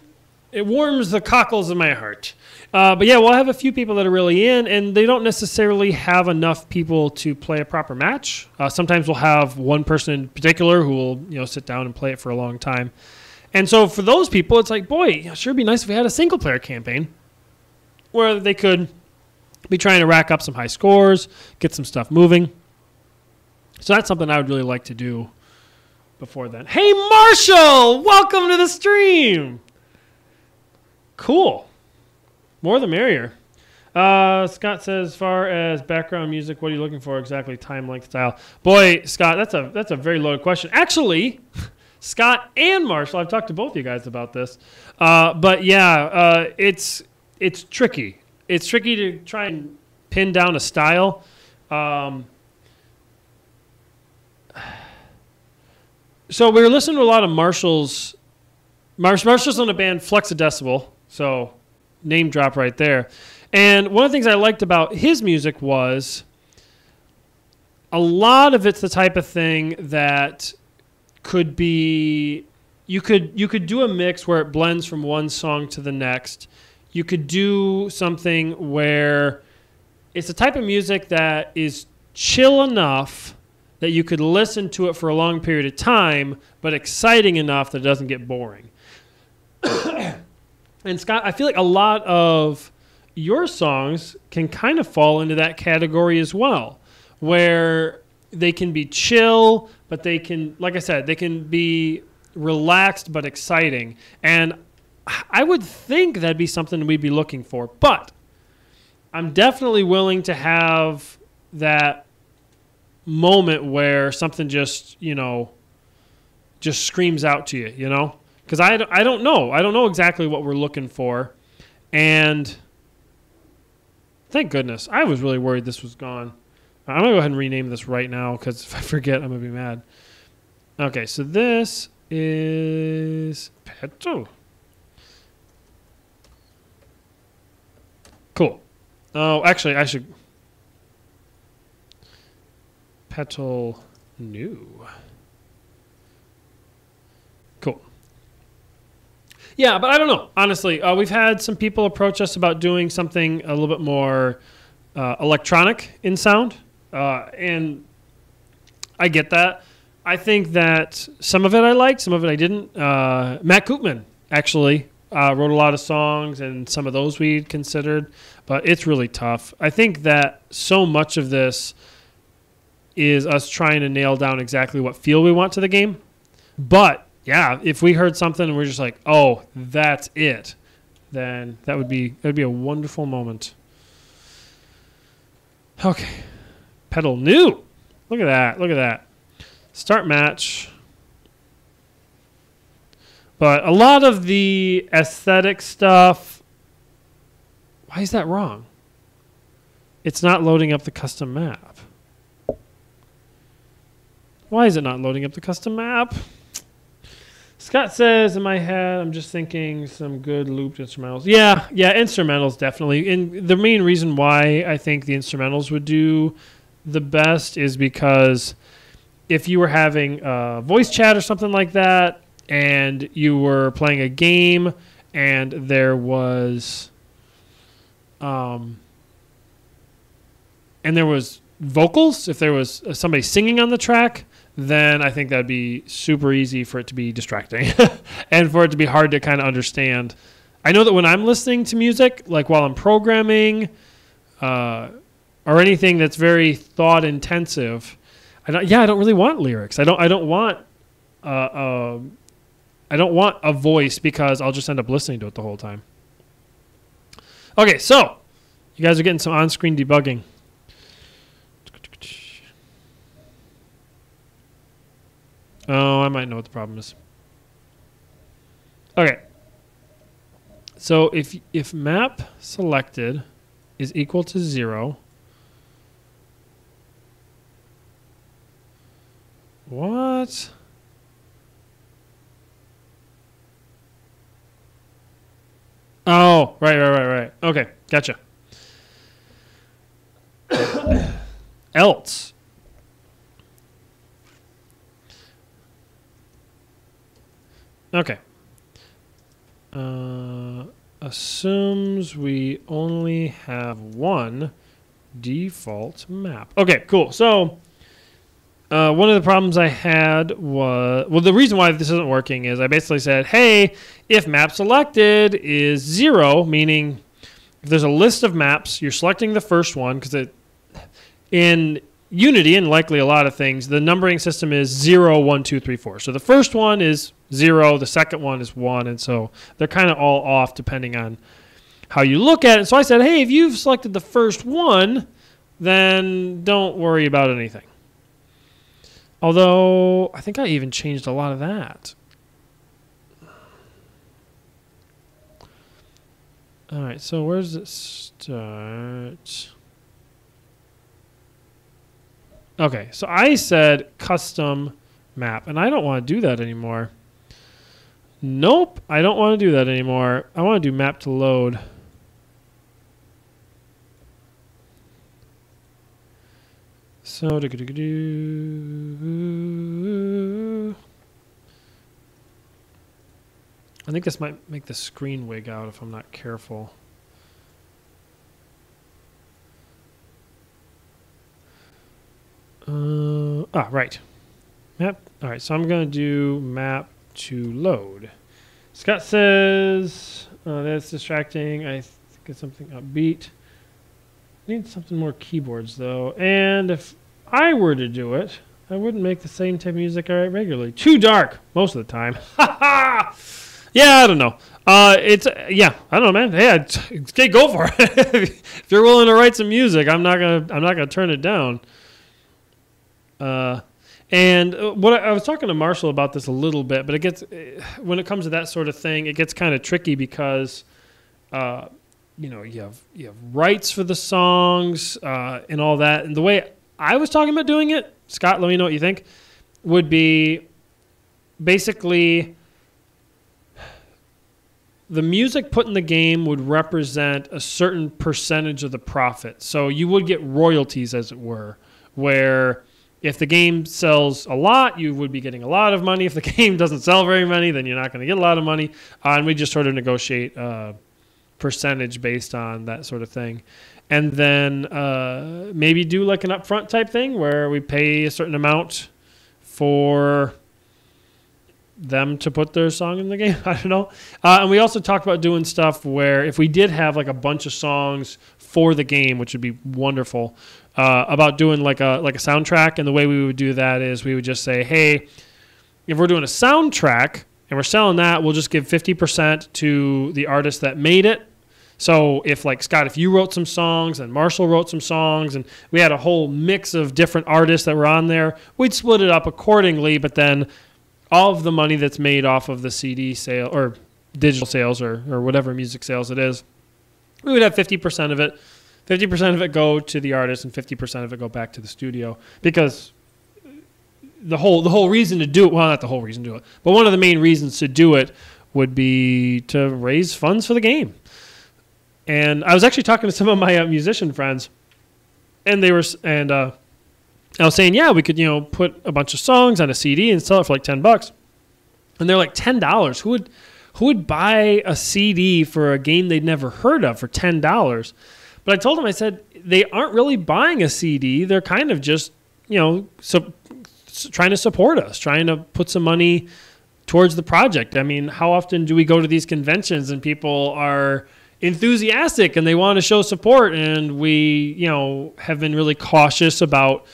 It warms the cockles of my heart. But yeah, we'll have a few people that are really in, and they don't necessarily have enough people to play a proper match. Sometimes we'll have one person in particular who will, sit down and play it for a long time. And so for those people, it's like, boy, it sure be nice if we had a single-player campaign where they could be trying to rack up some high scores, get some stuff moving. So that's something I would really like to do before then. Hey, Marshall! Welcome to the stream! Cool. More the merrier. Scott says, as far as background music, what are you looking for exactly? Time, length, style. Boy, Scott, that's a very loaded question. Actually, Scott and Marshall, I've talked to both of you guys about this. But yeah, it's tricky. It's tricky to try and pin down a style. So we were listening to a lot of Marshall's. Marshall's on the band Flexadecibel, so name drop right there. And one of the things I liked about his music was a lot of it's the type of thing that could be, you could do a mix where it blends from one song to the next. You could do something where it's a type of music that is chill enough that you could listen to it for a long period of time, but exciting enough that it doesn't get boring. And Scott, I feel like a lot of your songs can kind of fall into that category as well, where they can be chill, but they can, like I said, they can be relaxed but exciting. And I would think that'd be something we'd be looking for. But I'm definitely willing to have that moment where something just, just screams out to you, Because I don't know. I don't know exactly what we're looking for. And thank goodness. I was really worried this was gone. I'm going to go ahead and rename this right now because if I forget, I'm going to be mad. Okay, so this is petal. Cool. Oh, actually, I should... Petal new. Cool. Yeah, but I don't know. Honestly, we've had some people approach us about doing something a little bit more electronic in sound. And I get that. I think that some of it I liked, some of it I didn't. Matt Koopman actually wrote a lot of songs, and some of those we considered, but it's really tough. I think that so much of this is us trying to nail down exactly what feel we want to the game. But, yeah, if we heard something and we're just like, oh, that's it, then that would be a wonderful moment. Okay. Pedal new. Look at that. Look at that. Start match. But a lot of the aesthetic stuff, why is that wrong? It's not loading up the custom map. Why is it not loading up the custom map? Scott says, in my head, I'm just thinking some good looped instrumentals. Yeah, instrumentals definitely. And the main reason why I think the instrumentals would do the best is because if you were having a voice chat or something like that, and you were playing a game, and there was, vocals, if there was somebody singing on the track, then I think that'd be super easy for it to be distracting and for it to be hard to kind of understand. I know that when I'm listening to music, like while I'm programming or anything that's very thought intensive, I don't really want lyrics. I don't want a voice because I'll just end up listening to it the whole time. Okay, so you guys are getting some on-screen debugging. Oh, I might know what the problem is. Okay. So if map selected is equal to 0, what? Oh, right. Okay, gotcha. Else. Okay. Assumes we only have one default map. Okay, cool. So one of the problems I had was, the reason why this isn't working is I basically said, hey, if map selected is 0, meaning if there's a list of maps, you're selecting the first one, because in Unity, and likely a lot of things, the numbering system is 0, 1, 2, 3, 4. So the first one is 0, the second one is 1, and so they're kind of all off depending on how you look at it. So I said, hey, if you've selected the first one, then don't worry about anything. Although, I think I even changed a lot of that. All right, so where does it start? Okay, so I said custom map, and I don't want to do that anymore. Nope, I don't want to do that anymore. I want to do map to load. So, I think this might make the screen wig out if I'm not careful. Right. Map. All right, so I'm going to do map to load. Scott says, that's distracting. I think it's something upbeat. Need something more keyboards, though. And if I were to do it, I wouldn't make the same type of music I write regularly. Too dark, most of the time. Ha ha! Yeah, I don't know. I don't know, man. Hey, okay, go for it. If you're willing to write some music, I'm not gonna turn it down. And what I was talking to Marshall about this a little bit, but it gets when it comes to that sort of thing, it gets kind of tricky because, you have rights for the songs and all that. And the way I was talking about doing it, Scott, let me know what you think, would be basically the music put in the game would represent a certain percentage of the profit. So you would get royalties, as it were, where if the game sells a lot, you would be getting a lot of money. If the game doesn't sell very many, then you're not going to get a lot of money. And we just sort of negotiate percentage based on that sort of thing. And then maybe do like an upfront type thing where we pay a certain amount for them to put their song in the game. I don't know. And we also talked about doing stuff where if we did have like a bunch of songs for the game, which would be wonderful, about doing like a soundtrack. And the way we would do that is we would just say, hey, if we're doing a soundtrack and we're selling that, we'll just give 50% to the artist that made it. So if like Scott, if you wrote some songs and Marshall wrote some songs and we had a whole mix of different artists that were on there, we'd split it up accordingly, but then all of the money that's made off of the CD sale or digital sales or whatever music sales it is, we would have 50% of it. 50% of it go to the artist and 50% of it go back to the studio, because the whole reason to do it, well, not the whole reason to do it, but one of the main reasons to do it would be to raise funds for the game. And I was actually talking to some of my musician friends, and I was saying, yeah, we could, put a bunch of songs on a CD and sell it for like $10. And they're like, $10? Who would buy a CD for a game they'd never heard of for $10? But I told them, I said, they aren't really buying a CD. They're kind of just, trying to support us, trying to put some money towards the project. I mean, how often do we go to these conventions and people are enthusiastic and they want to show support, and we, have been really cautious about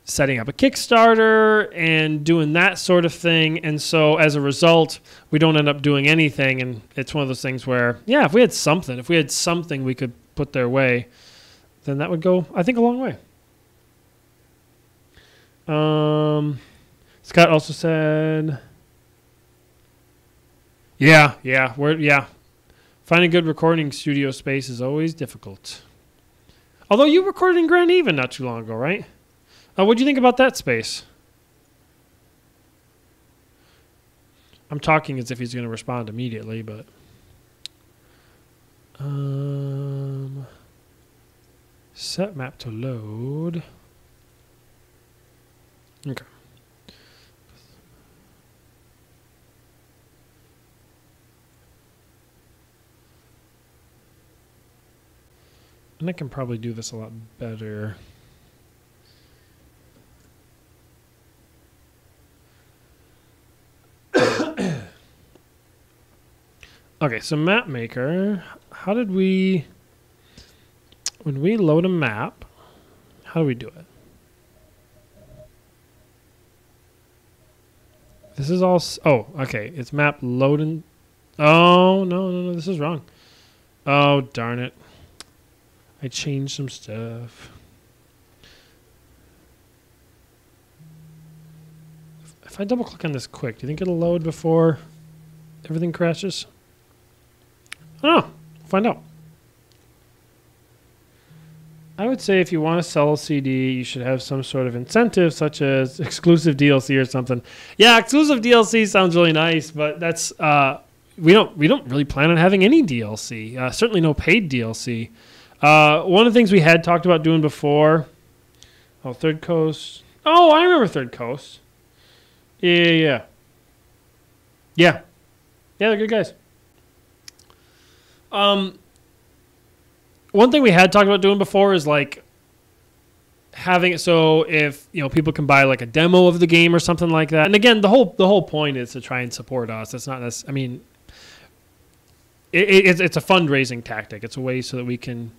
setting up a Kickstarter and doing that sort of thing. And so as a result, we don't end up doing anything. And it's one of those things where, yeah, if we had something we could put their way, then that would go, I think, a long way. Scott also said, finding good recording studio space is always difficult. Although you recorded in Grand Even not too long ago, right? What do you think about that space? I'm talking as if he's going to respond immediately, but set map to load. Okay. And I can probably do this a lot better. Okay, so map maker, when we load a map, how do we do it? This is all, okay, it's map loading. Oh, no, this is wrong. Oh, darn it. I changed some stuff. If I double click on this quick, do you think it'll load before everything crashes? Oh, find out. I would say if you want to sell a CD, you should have some sort of incentive, such as exclusive DLC or something. Yeah, exclusive DLC sounds really nice, but that's we don't really plan on having any DLC. Certainly no paid DLC. One of the things we had talked about doing before. Oh, Third Coast. Oh, I remember Third Coast. Yeah, they're good guys. One thing we had talked about doing before is like having it so if people can buy like a demo of the game or something like that. And again, the whole point is to try and support us. It's not this. I mean, it's a fundraising tactic. It's a way so that we can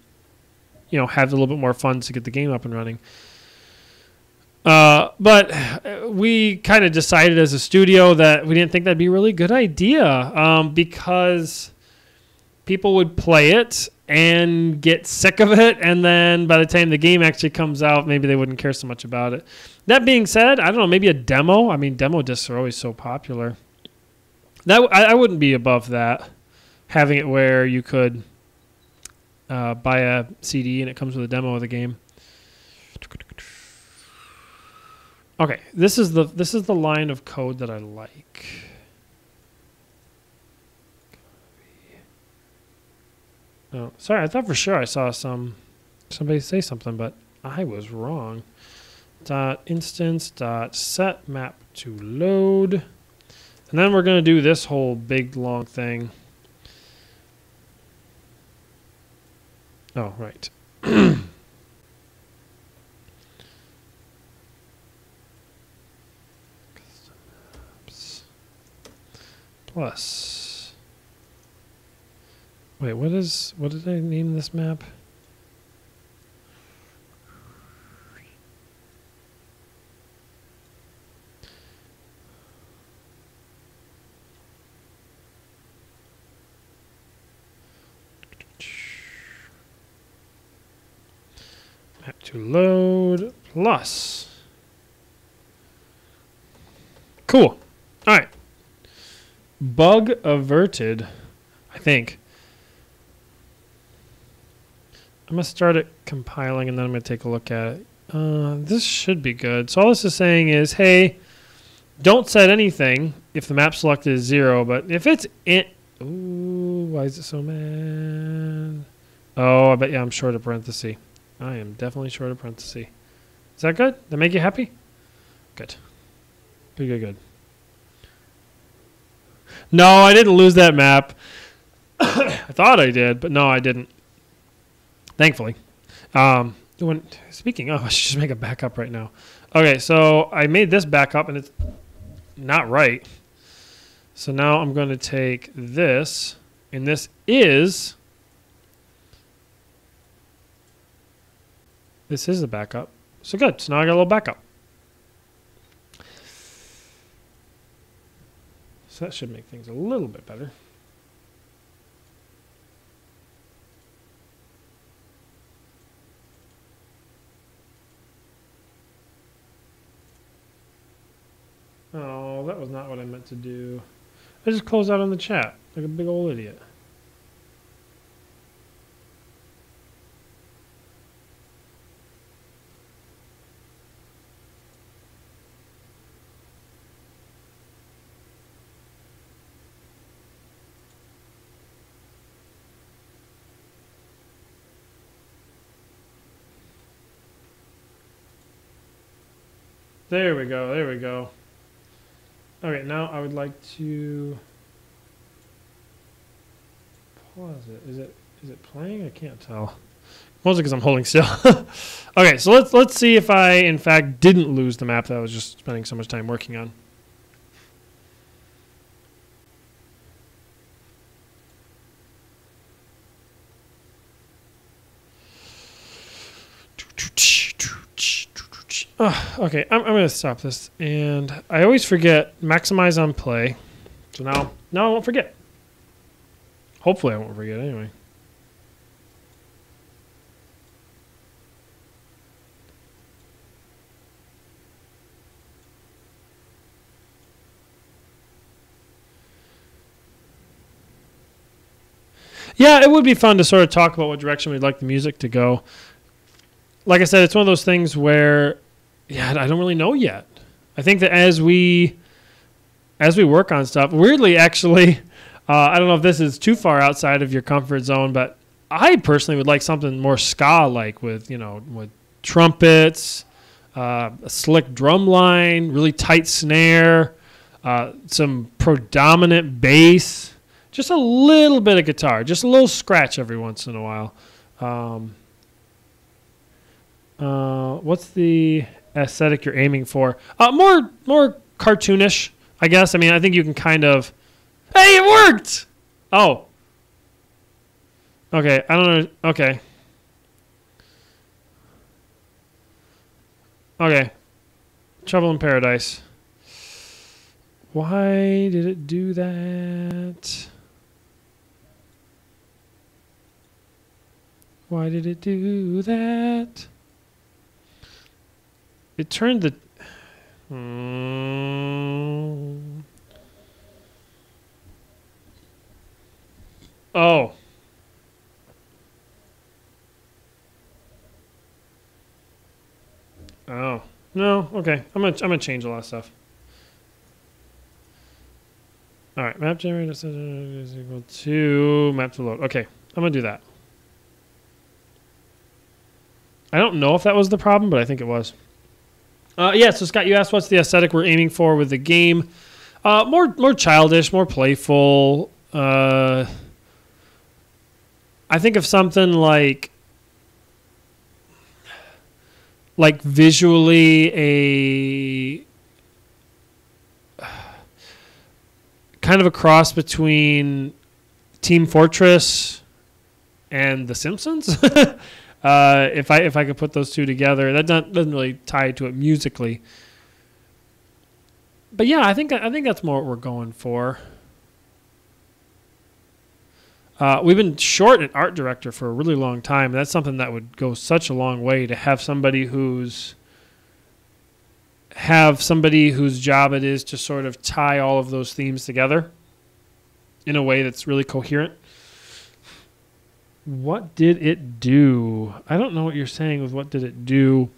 have a little bit more funds to get the game up and running. But we kind of decided as a studio that we didn't think that'd be a really good idea because people would play it and get sick of it, and then by the time the game actually comes out, maybe they wouldn't care so much about it. That being said, I don't know, maybe a demo. I mean, demo discs are always so popular. That I wouldn't be above that, having it where you could buy a CD and it comes with a demo of the game. Okay, this is the line of code that I like. Oh, sorry, I thought for sure I saw somebody say something, but I was wrong. .instance.set map to load. And then we're going to do this whole big long thing. Oh, right. Plus. Wait, what did I name this map? Map to load plus. Cool. All right. Bug averted, I think. I'm going to start it compiling, and then I'm going to take a look at it. This should be good. So all this is saying is, hey, don't set anything if the map selected is 0, but if it's in... Ooh, why is it so mad? Oh, I bet you I'm short of parenthesis. I am definitely short of parenthesis. Is that good? That make you happy? Good. Good, good, good. No, I didn't lose that map. I thought I did, but no, I didn't. Thankfully. Speaking of, I should just make a backup right now. Okay, so I made this backup, and it's not right. So now I'm going to take this, and this is the backup. So good. So now I got a little backup. So that should make things a little bit better. Oh, that was not what I meant to do. I just closed out on the chat like a big old idiot. There we go. There we go. Okay, now I would like to pause it. Is it playing? I can't tell. Mostly because I'm holding still. Okay, so let's see if I in fact didn't lose the map that I was just spending so much time working on. Okay, I'm going to stop this. And I always forget maximize on play. So now I won't forget. Hopefully I won't forget anyway. Yeah, it would be fun to sort of talk about what direction we'd like the music to go. Like I said, it's one of those things where, yeah, I don't really know yet. I think that as we work on stuff, weirdly, actually, I don't know if this is too far outside of your comfort zone, but I personally would like something more ska-like with trumpets, a slick drum line, really tight snare, some predominant bass, just a little bit of guitar, just a little scratch every once in a while. what's the aesthetic you're aiming for? More cartoonish, I guess. I mean, I think you can kind of. Hey, it worked. Oh. Okay, I don't know. Okay. Okay. Trouble in Paradise. Why did it do that? Why did it do that? It turned the... Oh. Oh. No, okay. I'm gonna change a lot of stuff. Alright, map generator is equal to map to load. Okay, I'm gonna do that. I don't know if that was the problem, but I think it was. Yeah, so Scott, you asked what's the aesthetic we're aiming for with the game. More childish, more playful. I think of something like visually a kind of a cross between Team Fortress and The Simpsons. If I could put those two together, that doesn't really tie to it musically. But yeah, I think that's more what we're going for. We've been short an art director for a really long time. That's something that would go such a long way to have somebody whose job it is to sort of tie all of those themes together in a way that's really coherent. What did it do? I don't know what you're saying with what did it do.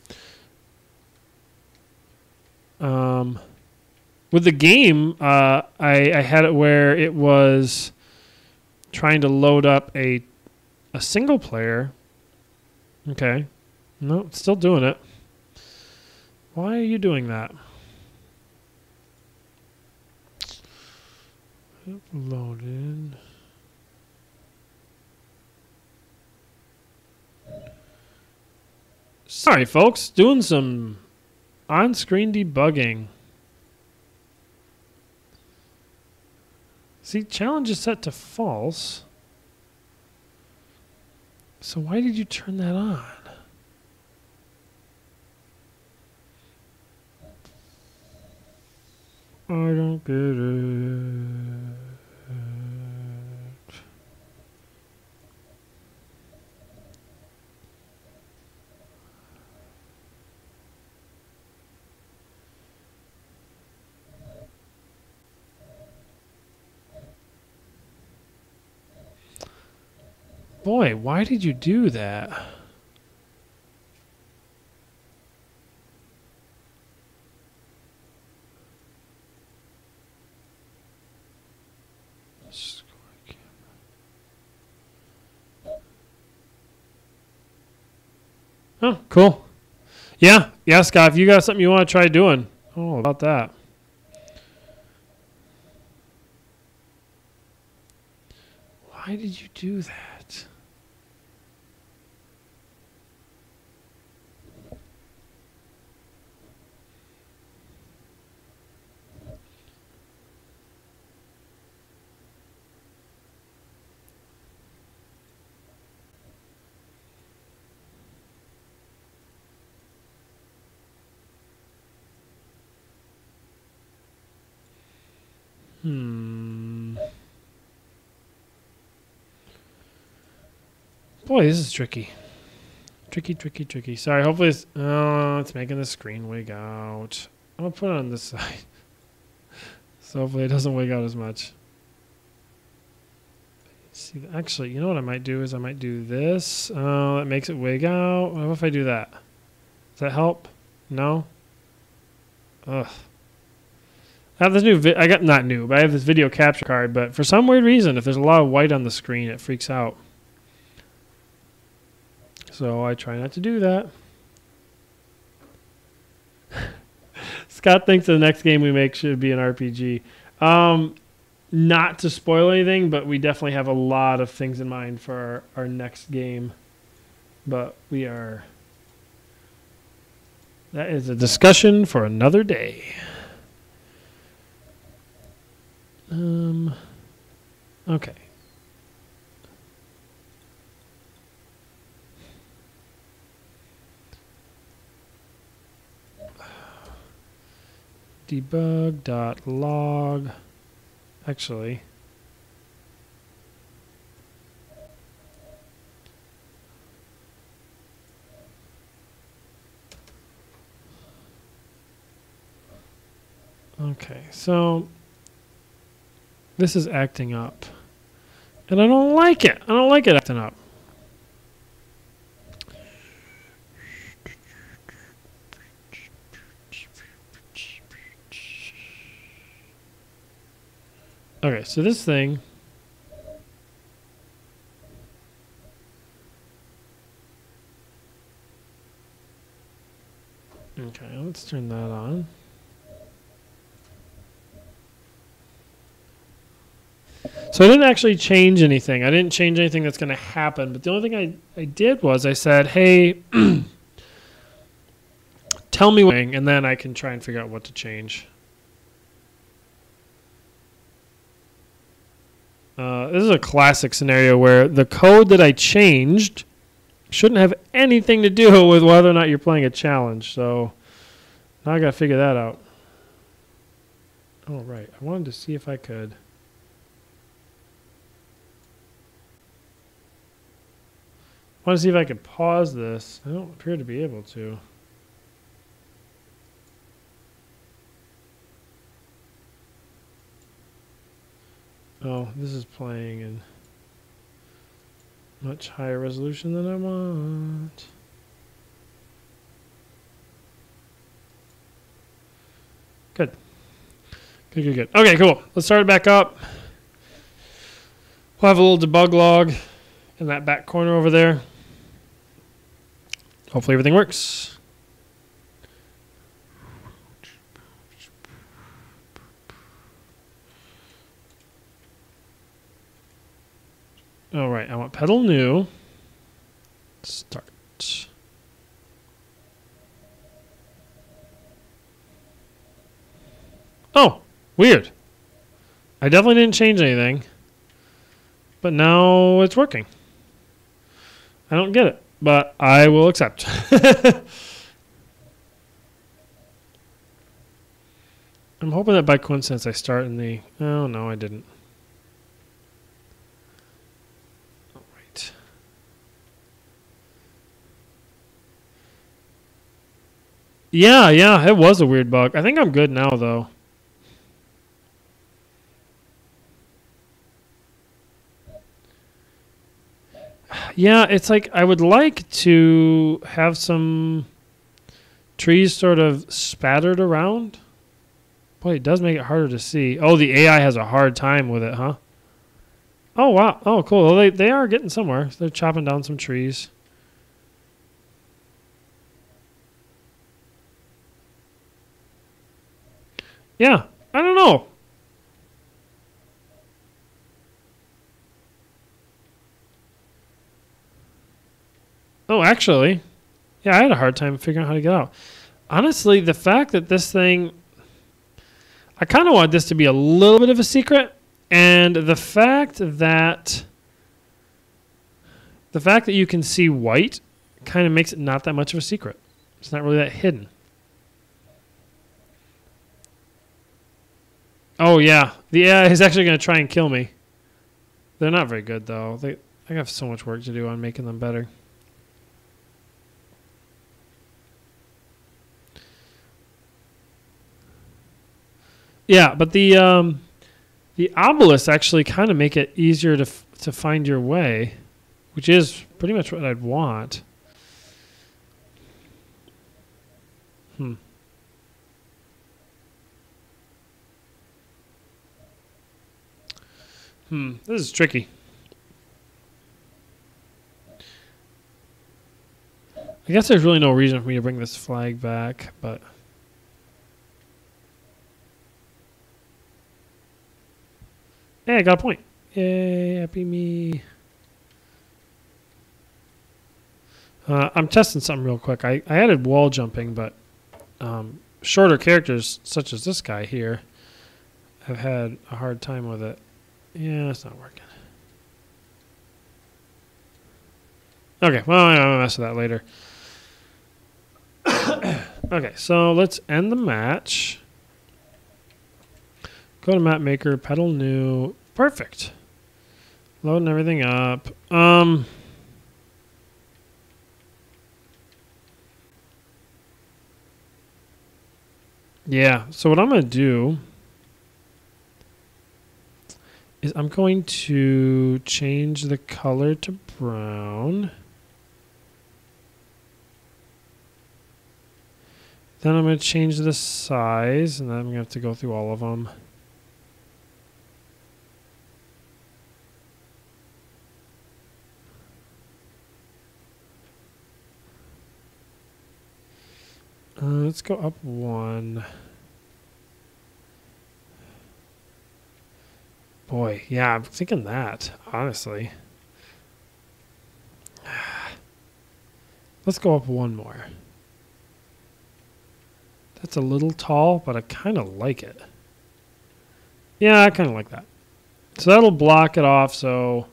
With the game, I had it where it was trying to load up a single player. Okay. No, it's still doing it. Why are you doing that? Loaded. Sorry, folks. Doing some on-screen debugging. See, challenge is set to false. So why did you turn that on? I don't get it. Boy, why did you do that? Oh, cool. Yeah, Scott, if you got something you want to try doing. Oh, about that. Why did you do that? Boy, this is tricky. Tricky. Sorry, hopefully it's making the screen wig out. I'm going to put it on this side. So hopefully it doesn't wig out as much. See, actually, you know what I might do is I might do this. That makes it wig out. What if I do that? Does that help? No? Ugh. I have this new but I have this video capture card, but for some weird reason, if there's a lot of white on the screen, it freaks out. So I try not to do that. Scott thinks the next game we make should be an RPG. Not to spoil anything, but we definitely have a lot of things in mind for our next game. But we are That is a discussion for another day. Okay. Debug.log. Actually, okay, so this is acting up. And I don't like it. I don't like it acting up. Okay, so this thing. Okay, let's turn that on. So I didn't actually change anything. I didn't change anything that's going to happen. But the only thing I did was I said, hey, tell me what, and then I can try and figure out what to change. This is a classic scenario where the code that I changed shouldn't have anything to do with whether or not you're playing a challenge. So now I got to figure that out. Oh, right. I wanted to see if I could. I want to see if I could pause this. I don't appear to be able to. Oh, this is playing in much higher resolution than I want. Good. Good, good, good. Okay, cool. Let's start it back up. We'll have a little debug log in that back corner over there. Hopefully everything works. All right, I want pedal new. Start. Oh, weird. I definitely didn't change anything. But now it's working. I don't get it, but I will accept. I'm hoping that by coincidence I start in the... Oh, no, I didn't. All right. Yeah, it was a weird bug. I think I'm good now, though. Yeah, it's like I would like to have some trees sort of spattered around. Boy, it does make it harder to see. Oh, the AI has a hard time with it, huh? Oh, wow. Oh, cool. Well, they are getting somewhere. They're chopping down some trees. Yeah, I don't know. Oh, actually, yeah, I had a hard time figuring out how to get out. Honestly, the fact that this thing... I kind of want this to be a little bit of a secret, and the fact that you can see white kind of makes it not that much of a secret. It's not really that hidden. Oh yeah, the AI is actually going to try and kill me. They're not very good though. I have so much work to do on making them better. Yeah, but the obelisks actually kind of make it easier to find your way, which is pretty much what I'd want. This is tricky. I guess there's really no reason for me to bring this flag back, but... Hey, I got a point. Yay, happy me. I'm testing something real quick. I added wall jumping, but shorter characters, such as this guy here, have had a hard time with it. Yeah, it's not working. Okay, well, I'm going to mess with that later. Okay, so let's end the match. Go to map maker, pedal new. Perfect. Loading everything up. Yeah, so what I'm going to do is I'm going to change the color to brown. Then I'm going to change the size, and then I'm going to have to go through all of them. Let's go up one. Boy, yeah, I'm thinking that, honestly. Let's go up one more. That's a little tall, but I kind of like it. Yeah, I kind of like that. So that'll block it off, so...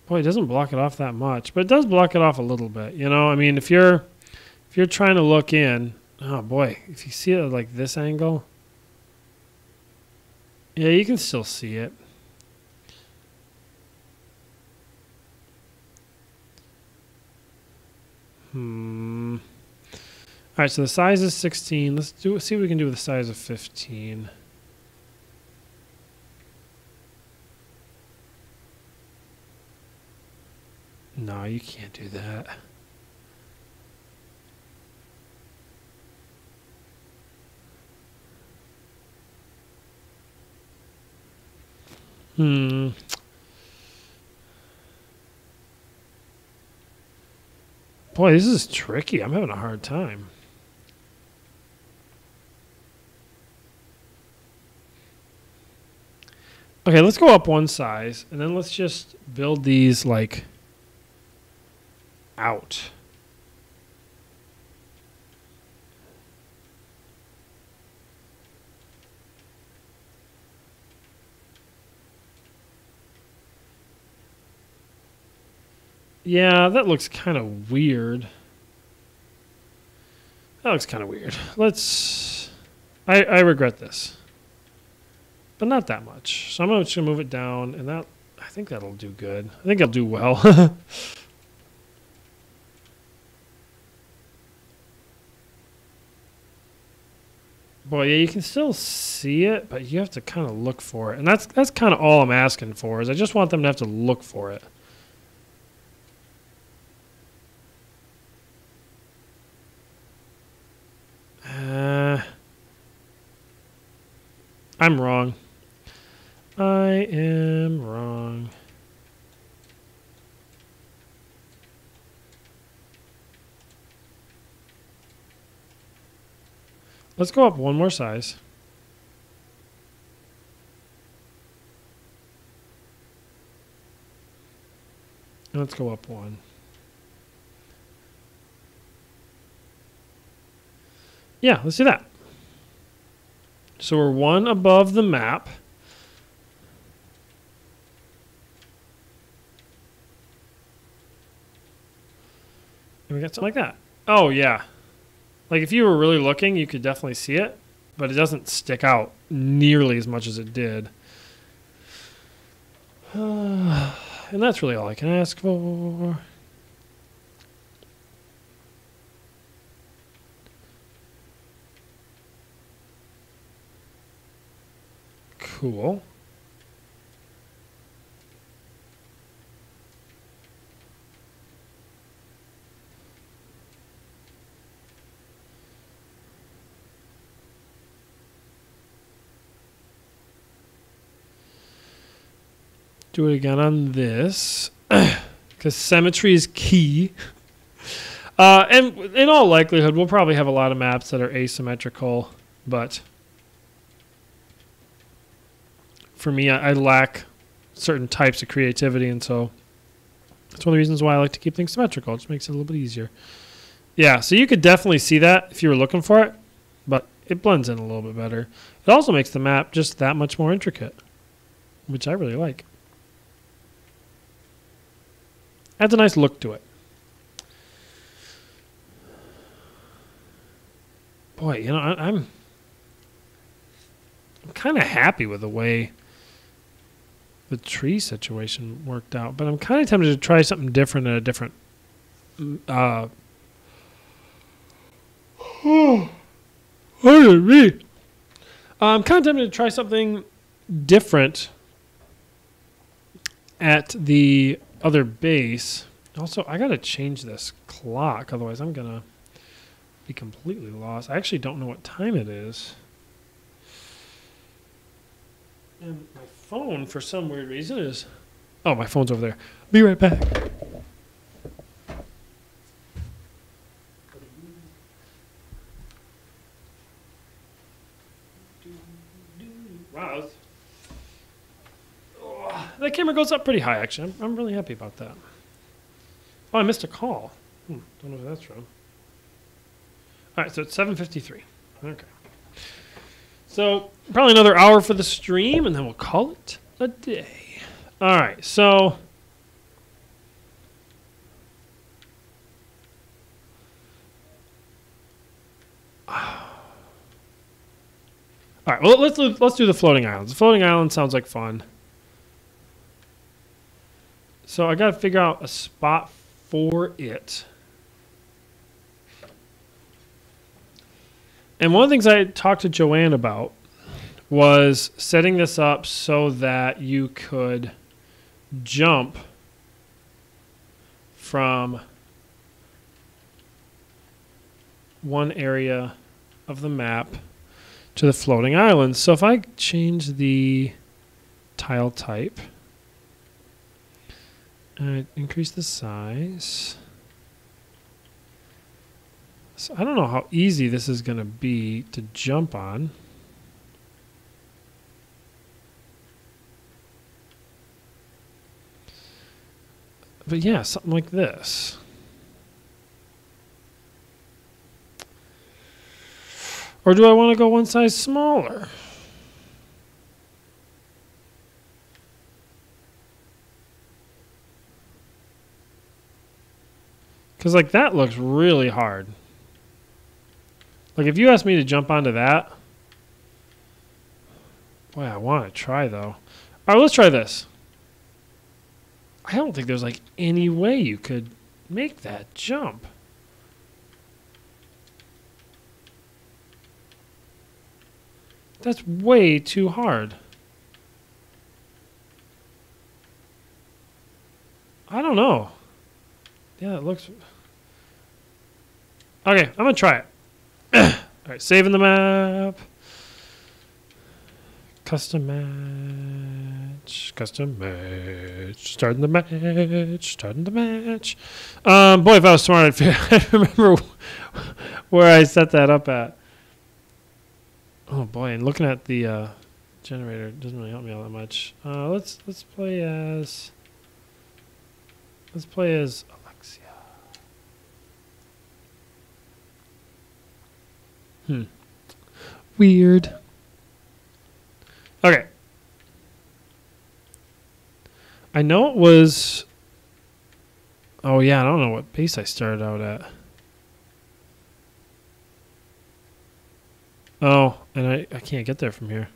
Boy, it doesn't block it off that much, but it does block it off a little bit. You know, I mean, if you're trying to look in, oh boy, if you see it at like this angle, yeah, you can still see it. All right, so the size is 16. Let's see what we can do with the size of 15. No, you can't do that. Boy, this is tricky. I'm having a hard time. Okay, let's go up one size, and then let's just build these, like, out. Yeah, that looks kind of weird. That looks kind of weird. Let's... I regret this. But not that much. So I'm just going to move it down, and that... I think that'll do good. I think I'll do well. Boy, yeah, you can still see it, but you have to kind of look for it. And that's kind of all I'm asking for, is I just want them to have to look for it. I'm wrong. I am wrong. Let's go up one more size. Let's go up one. Yeah, let's do that. So we're one above the map. And we got something like that. Oh, yeah. Like if you were really looking, you could definitely see it, but it doesn't stick out nearly as much as it did. And that's really all I can ask for. Cool. Do it again on this, because symmetry is key. And in all likelihood, we'll probably have a lot of maps that are asymmetrical, but for me, I lack certain types of creativity, and so that's one of the reasons why I like to keep things symmetrical. It just makes it a little bit easier. Yeah, so you could definitely see that if you were looking for it, but it blends in a little bit better. It also makes the map just that much more intricate, which I really like. Adds a nice look to it. Boy, you know, I'm kind of happy with the way the tree situation worked out, but I'm kind of tempted to try something different at a different I'm kind of tempted to try something different at the other base. Also, I got to change this clock, otherwise I'm going to be completely lost. I actually don't know what time it is. And my phone, for some weird reason, is... Oh, my phone's over there. Be right back. Wow. That camera goes up pretty high, actually. I'm really happy about that. Oh, I missed a call. Don't know where that's from. All right, so it's 7:53. Okay. So probably another hour for the stream, and then we'll call it a day. All right, so... All right, well, let's do the floating islands. The floating island sounds like fun. So I got to figure out a spot for it. And one of the things I talked to Joanne about was setting this up so that you could jump from one area of the map to the floating islands. So if I change the tile type, increase the size. So I don't know how easy this is going to be to jump on. But yeah, something like this. Or do I want to go one size smaller? Because like that looks really hard. Like if you asked me to jump onto that, boy, I want to try though. All right, let's try this. I don't think there's like any way you could make that jump. That's way too hard. I don't know. Yeah, it looks... Okay, I'm going to try it. All right, saving the map. Custom match. Custom match. Starting the match. Starting the match. Boy, if I was smart, I'd remember where I set that up at. Oh boy, and looking at the generator doesn't really help me all that much. Let's play as Alexia. Weird. Okay. I know it was... Oh yeah, I don't know what base I started out at. Oh, and I can't get there from here.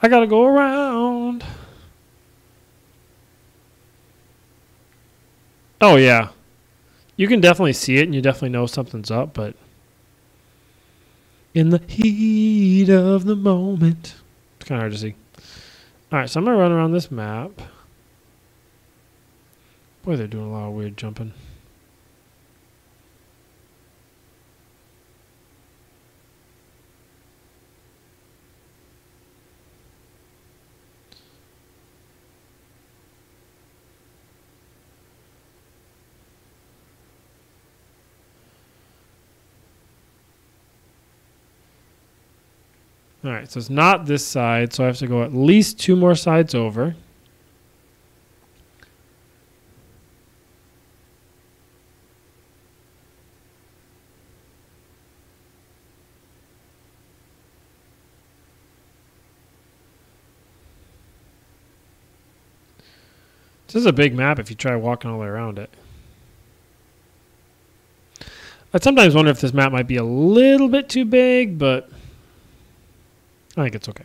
I gotta go around. Oh yeah. You can definitely see it and you definitely know something's up, but in the heat of the moment, it's kind of hard to see. Alright, so I'm gonna run around this map. Boy, they're doing a lot of weird jumping. All right, so it's not this side, so I have to go at least 2 more sides over. This is a big map if you try walking all the way around it. I sometimes wonder if this map might be a little bit too big, but I think it's okay.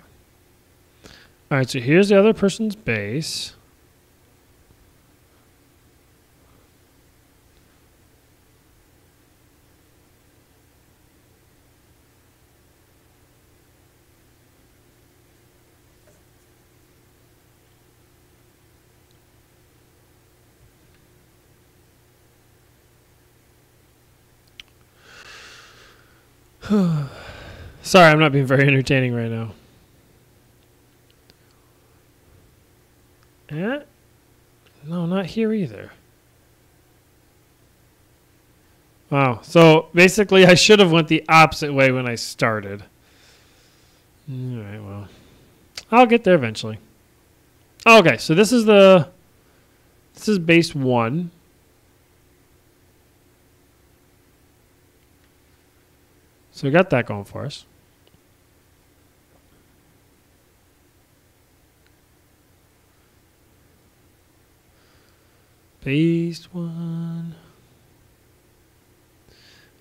All right, so here's the other person's base. Sorry, I'm not being very entertaining right now. No, not here either. Wow. So basically, I should have went the opposite way when I started. All right. Well, I'll get there eventually. Okay. So this is base 1. So we got that going for us. Base 1.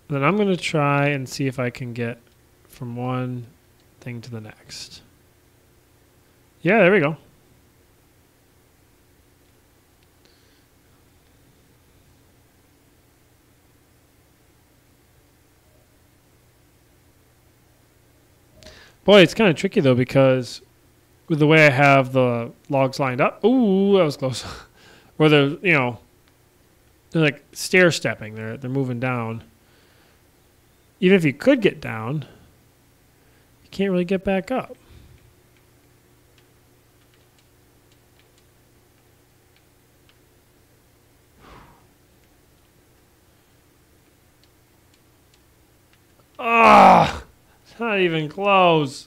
And then I'm going to try and see if I can get from one thing to the next. Yeah, there we go. Boy, it's kind of tricky though because with the way I have the logs lined up. Ooh, that was close. Or they're they're like stair stepping. They're moving down. Even if you could get down, you can't really get back up. Ah, it's not even close.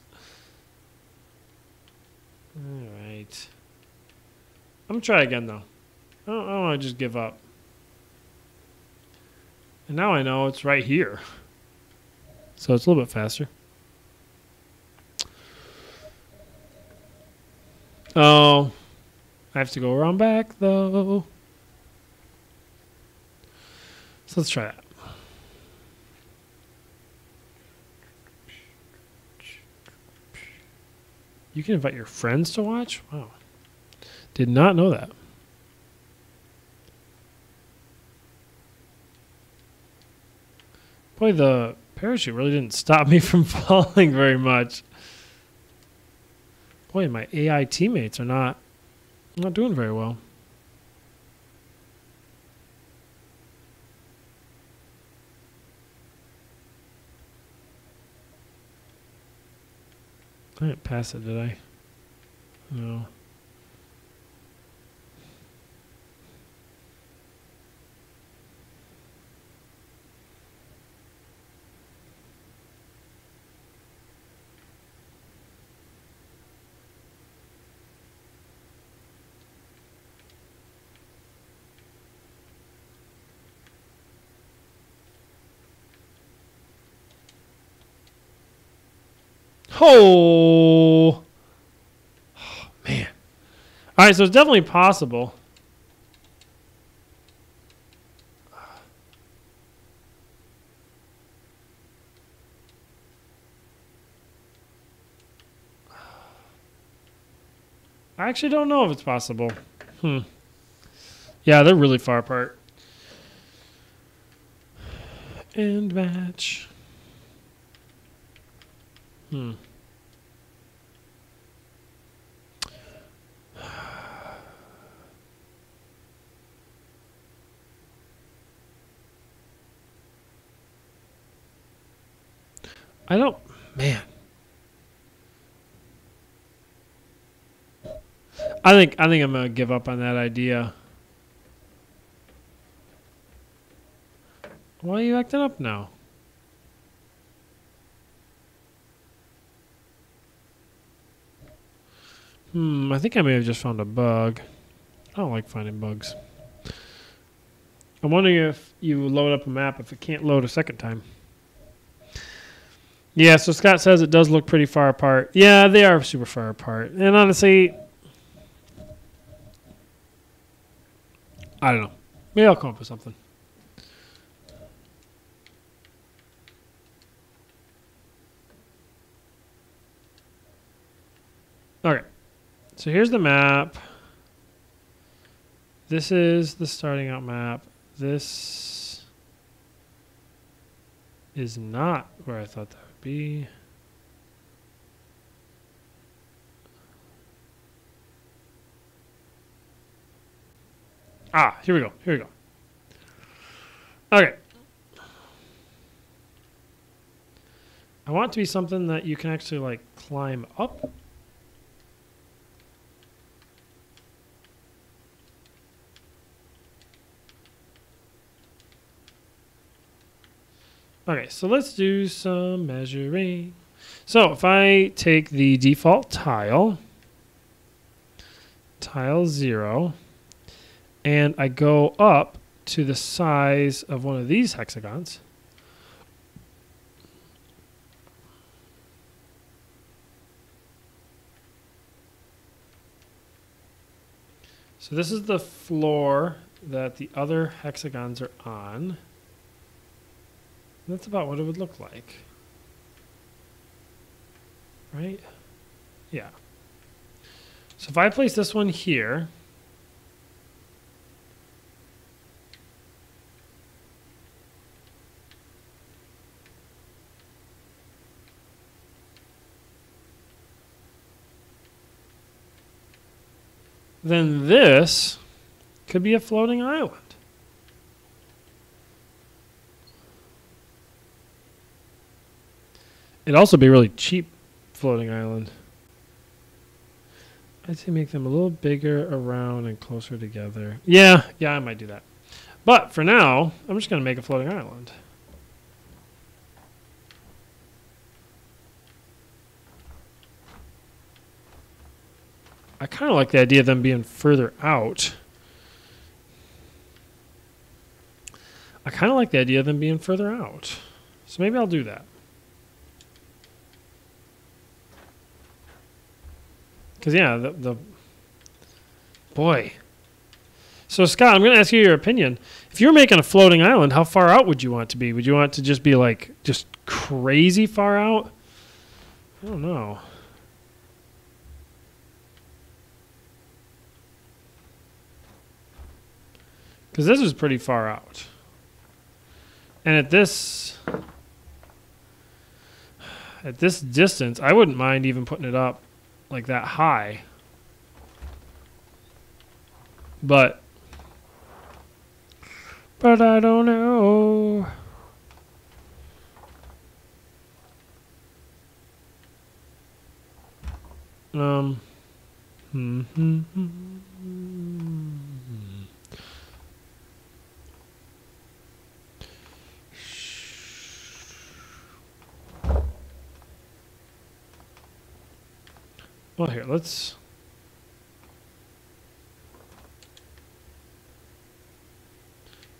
All right. I'm gonna try again though. I don't want to just give up. And now I know it's right here. So it's a little bit faster. Oh, I have to go around back though. So let's try that. You can invite your friends to watch? Wow. Did not know that. Boy, the parachute really didn't stop me from falling very much. Boy, my AI teammates are not doing very well. I didn't pass it, did I? No. Oh, man. All right, so it's definitely possible. I actually don't know if it's possible. Yeah, they're really far apart. End match. I don't, man. I think I'm gonna give up on that idea. Why are you acting up now? I think I may have just found a bug. I don't like finding bugs. I'm wondering if you load up a map if it can't load a second time. Yeah, so Scott says it does look pretty far apart. Yeah, they are super far apart. And honestly, I don't know. Maybe I'll come up with something. Okay. So here's the map. This is the starting out map. This is not where I thought that would be. Ah, here we go. Here we go. Okay. I want it to be something that you can actually like climb up. Okay, so let's do some measuring. So if I take the default tile, tile 0, and I go up to the size of one of these hexagons, so this is the floor that the other hexagons are on. That's about what it would look like. Right? Yeah. So if I place this one here, then this could be a floating island. It'd also be a really cheap floating island. I'd say make them a little bigger around and closer together. Yeah, I might do that. But for now, I'm just going to make a floating island. I kind of like the idea of them being further out. So maybe I'll do that. Because, yeah, the boy. So, Scott, I'm going to ask you your opinion. If you're making a floating island, how far out would you want it to be? Would you want it to just be, like, just crazy far out? I don't know. Because this is pretty far out. And at this distance, I wouldn't mind even putting it up like that high. But I don't know. Well, here, let's...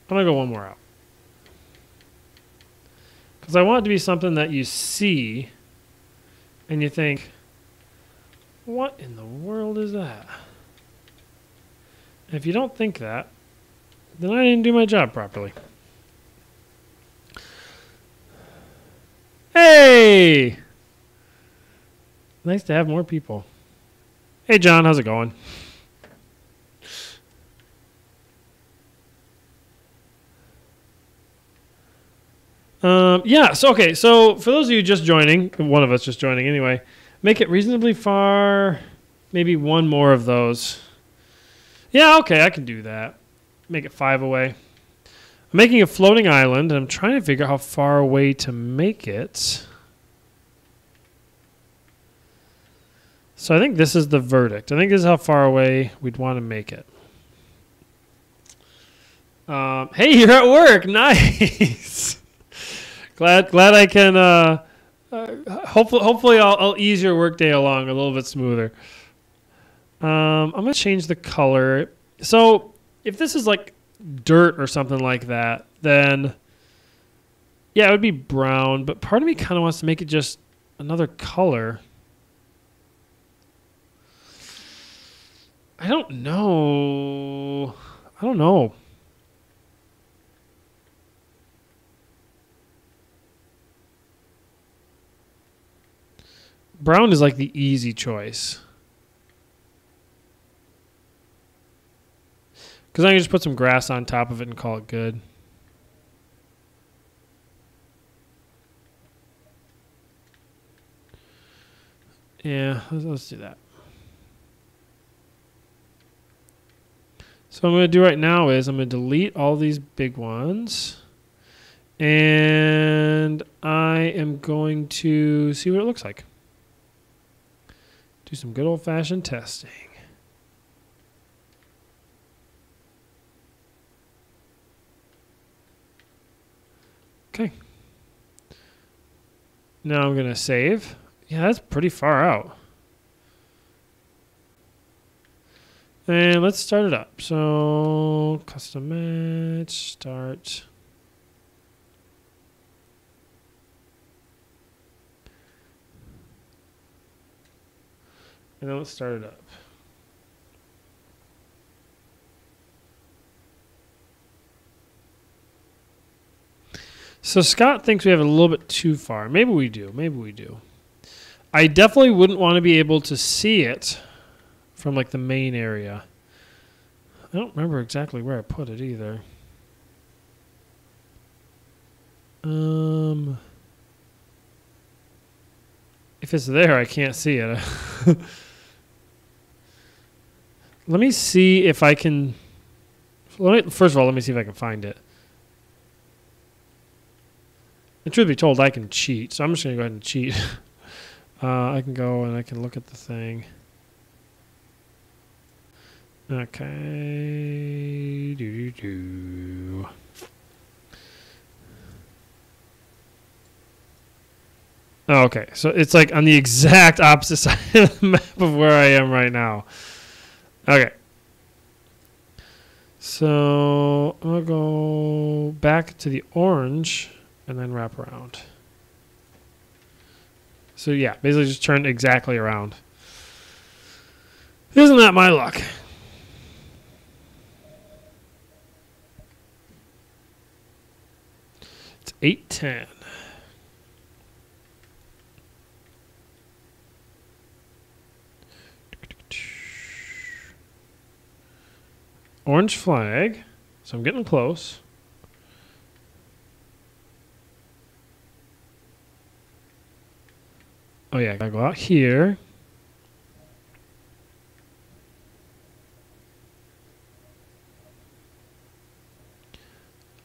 I'm going to go one more out. Because I want it to be something that you see and you think, what in the world is that? And if you don't think that, then I didn't do my job properly. Hey! Nice to have more people. Hey, John, how's it going? Yeah, so, okay, so for those of you just joining, one of us just joining anyway, make it reasonably far, maybe one more of those. Yeah, okay, I can do that. Make it 5 away. I'm making a floating island, and I'm trying to figure out how far away to make it. So I think this is the verdict. I think this is how far away we'd want to make it. Hey, you're at work. Nice. glad I can. Hopefully I'll ease your workday along a little bit smoother. I'm going to change the color. So if this is like dirt or something like that, then yeah, it would be brown. But part of me kind of wants to make it just another color. I don't know. I don't know. Brown is like the easy choice. Because I can just put some grass on top of it and call it good. Yeah, let's do that. So what I'm going to do right now is I'm going to delete all these big ones. And I am going to see what it looks like. Do some good old-fashioned testing. Okay. Now I'm going to save. Yeah, that's pretty far out. And let's start it up. So, custom match, start. And then let's start it up. So Scott thinks we have it a little bit too far. Maybe we do. Maybe we do. I definitely wouldn't want to be able to see it from like the main area. I don't remember exactly where I put it either. If it's there, I can't see it. Let me see if I can. First of all, let me see if I can find it. And truth be told, I can cheat, so I'm just going to go ahead and cheat. I can go and I can look at the thing. Okay. Oh, okay, so it's like on the exact opposite side of the map of where I am right now. Okay. So I'm going to go back to the orange and then wrap around. So yeah, basically just turn exactly around. Isn't that my luck? It's 8:10. Orange flag. So I'm getting close. Oh yeah, gotta go out here.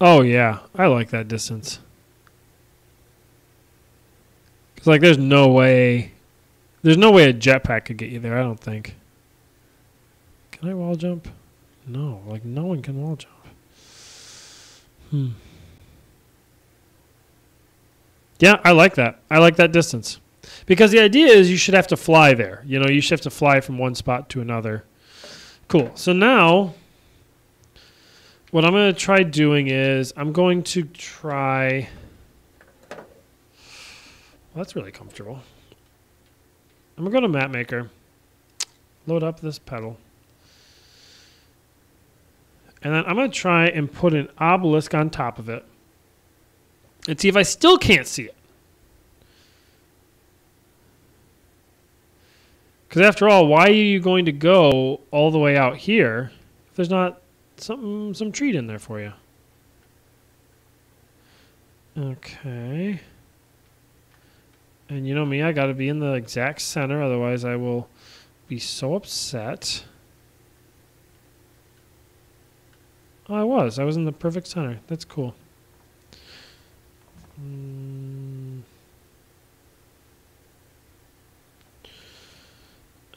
Oh yeah, I like that distance. Cause like there's no way a jetpack could get you there, I don't think. Can I wall jump? No, like no one can wall jump. Yeah, I like that. I like that distance. Because the idea is you should have to fly there. You know, you should have to fly from one spot to another. Cool. So now what I'm going to try doing is I'm going to try. Well, that's really comfortable. I'm going to go to Map Maker. Load up this pedal. And then I'm going to try and put an obelisk on top of it. And see if I still can't see it. Because after all, why are you going to go all the way out here if there's not some treat in there for you? Okay. And you know me, I got to be in the exact center, otherwise I will be so upset. Oh, I was in the perfect center. That's cool.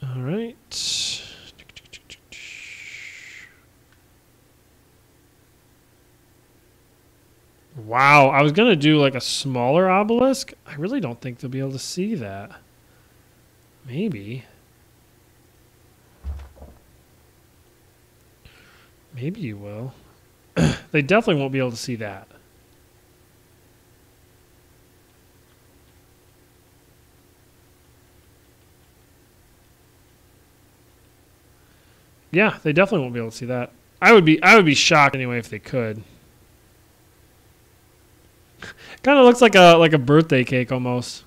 All right. Wow, I was going to do like a smaller obelisk. I really don't think they'll be able to see that. Maybe. Maybe you will. They definitely won't be able to see that. Yeah, they definitely won't be able to see that. I would be shocked anyway if they could. Kind of looks like a birthday cake almost.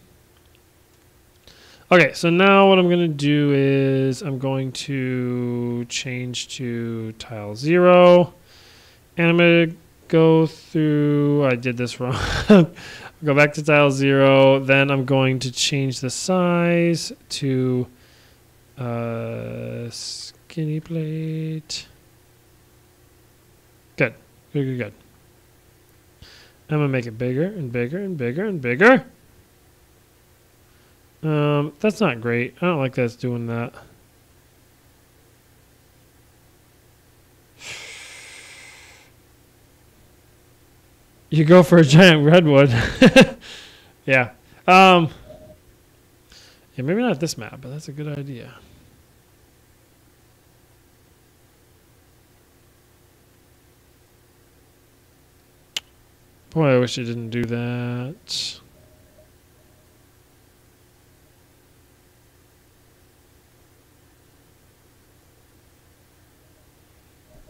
Okay, so now what I'm going to do is I'm going to change to tile 0. And I'm going to go through, I did this wrong. Go back to tile 0. Then I'm going to change the size to skinny plate. Good. Good. I'm going to make it bigger and bigger and bigger and bigger. That's not great. I don't like that's doing that. You go for a giant redwood. Yeah. Yeah, maybe not this map, but that's a good idea. Boy, I wish I didn't do that.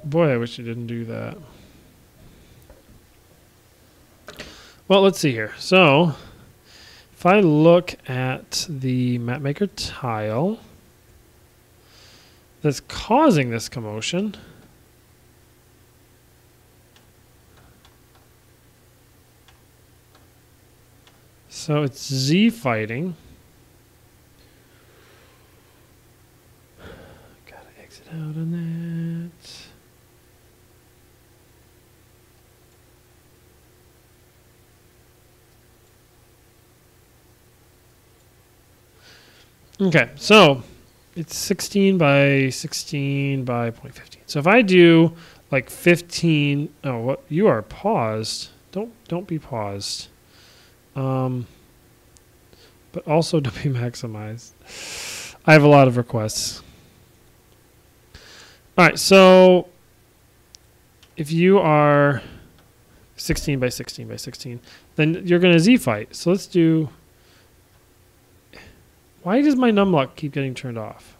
Boy, I wish I didn't do that. Well, let's see here. So, if I look at the mapmaker tile that's causing this commotion, so it's Z fighting. Gotta exit out on that. Okay, so it's 16 by 16 by 0.15. So if I do like 15, oh, what you are paused. Don't be paused. But also don't be maximized. I have a lot of requests. All right, so if you are 16 by 16 by 16, then you're going to Z fight. So let's do. Why does my numlock keep getting turned off?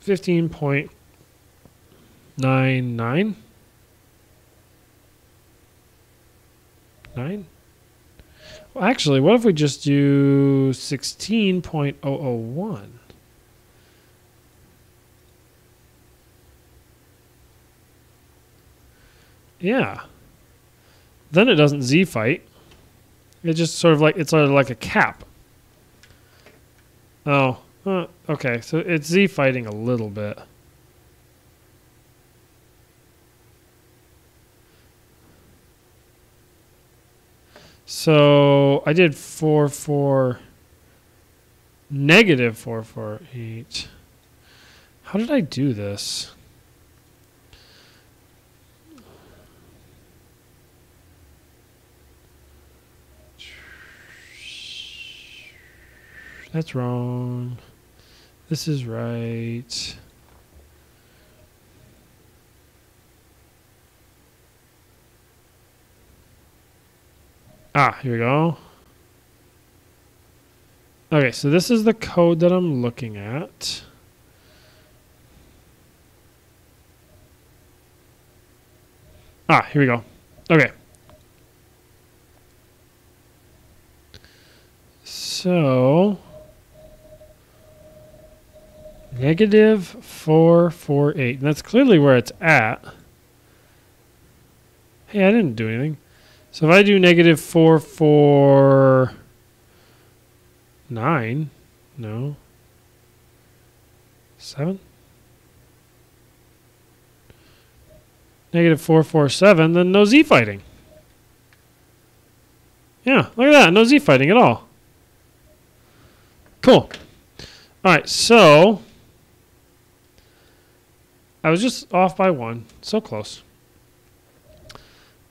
15.99. Nine? Well, actually, what if we just do 16.001? Yeah. Then it doesn't Z fight. It just sort of like a cap. Oh, okay. So it's Z fighting a little bit. So I did 4, negative 448. How did I do this? That's wrong. This is right. Ah, here we go. Okay, so this is the code that I'm looking at. Ah, here we go. Okay. So negative 448. And that's clearly where it's at. Hey, I didn't do anything. So if I do negative 449, no. 7? Negative 447, then no Z fighting. Yeah, look at that. No Z fighting at all. Cool. All right, so I was just off by 1. So close.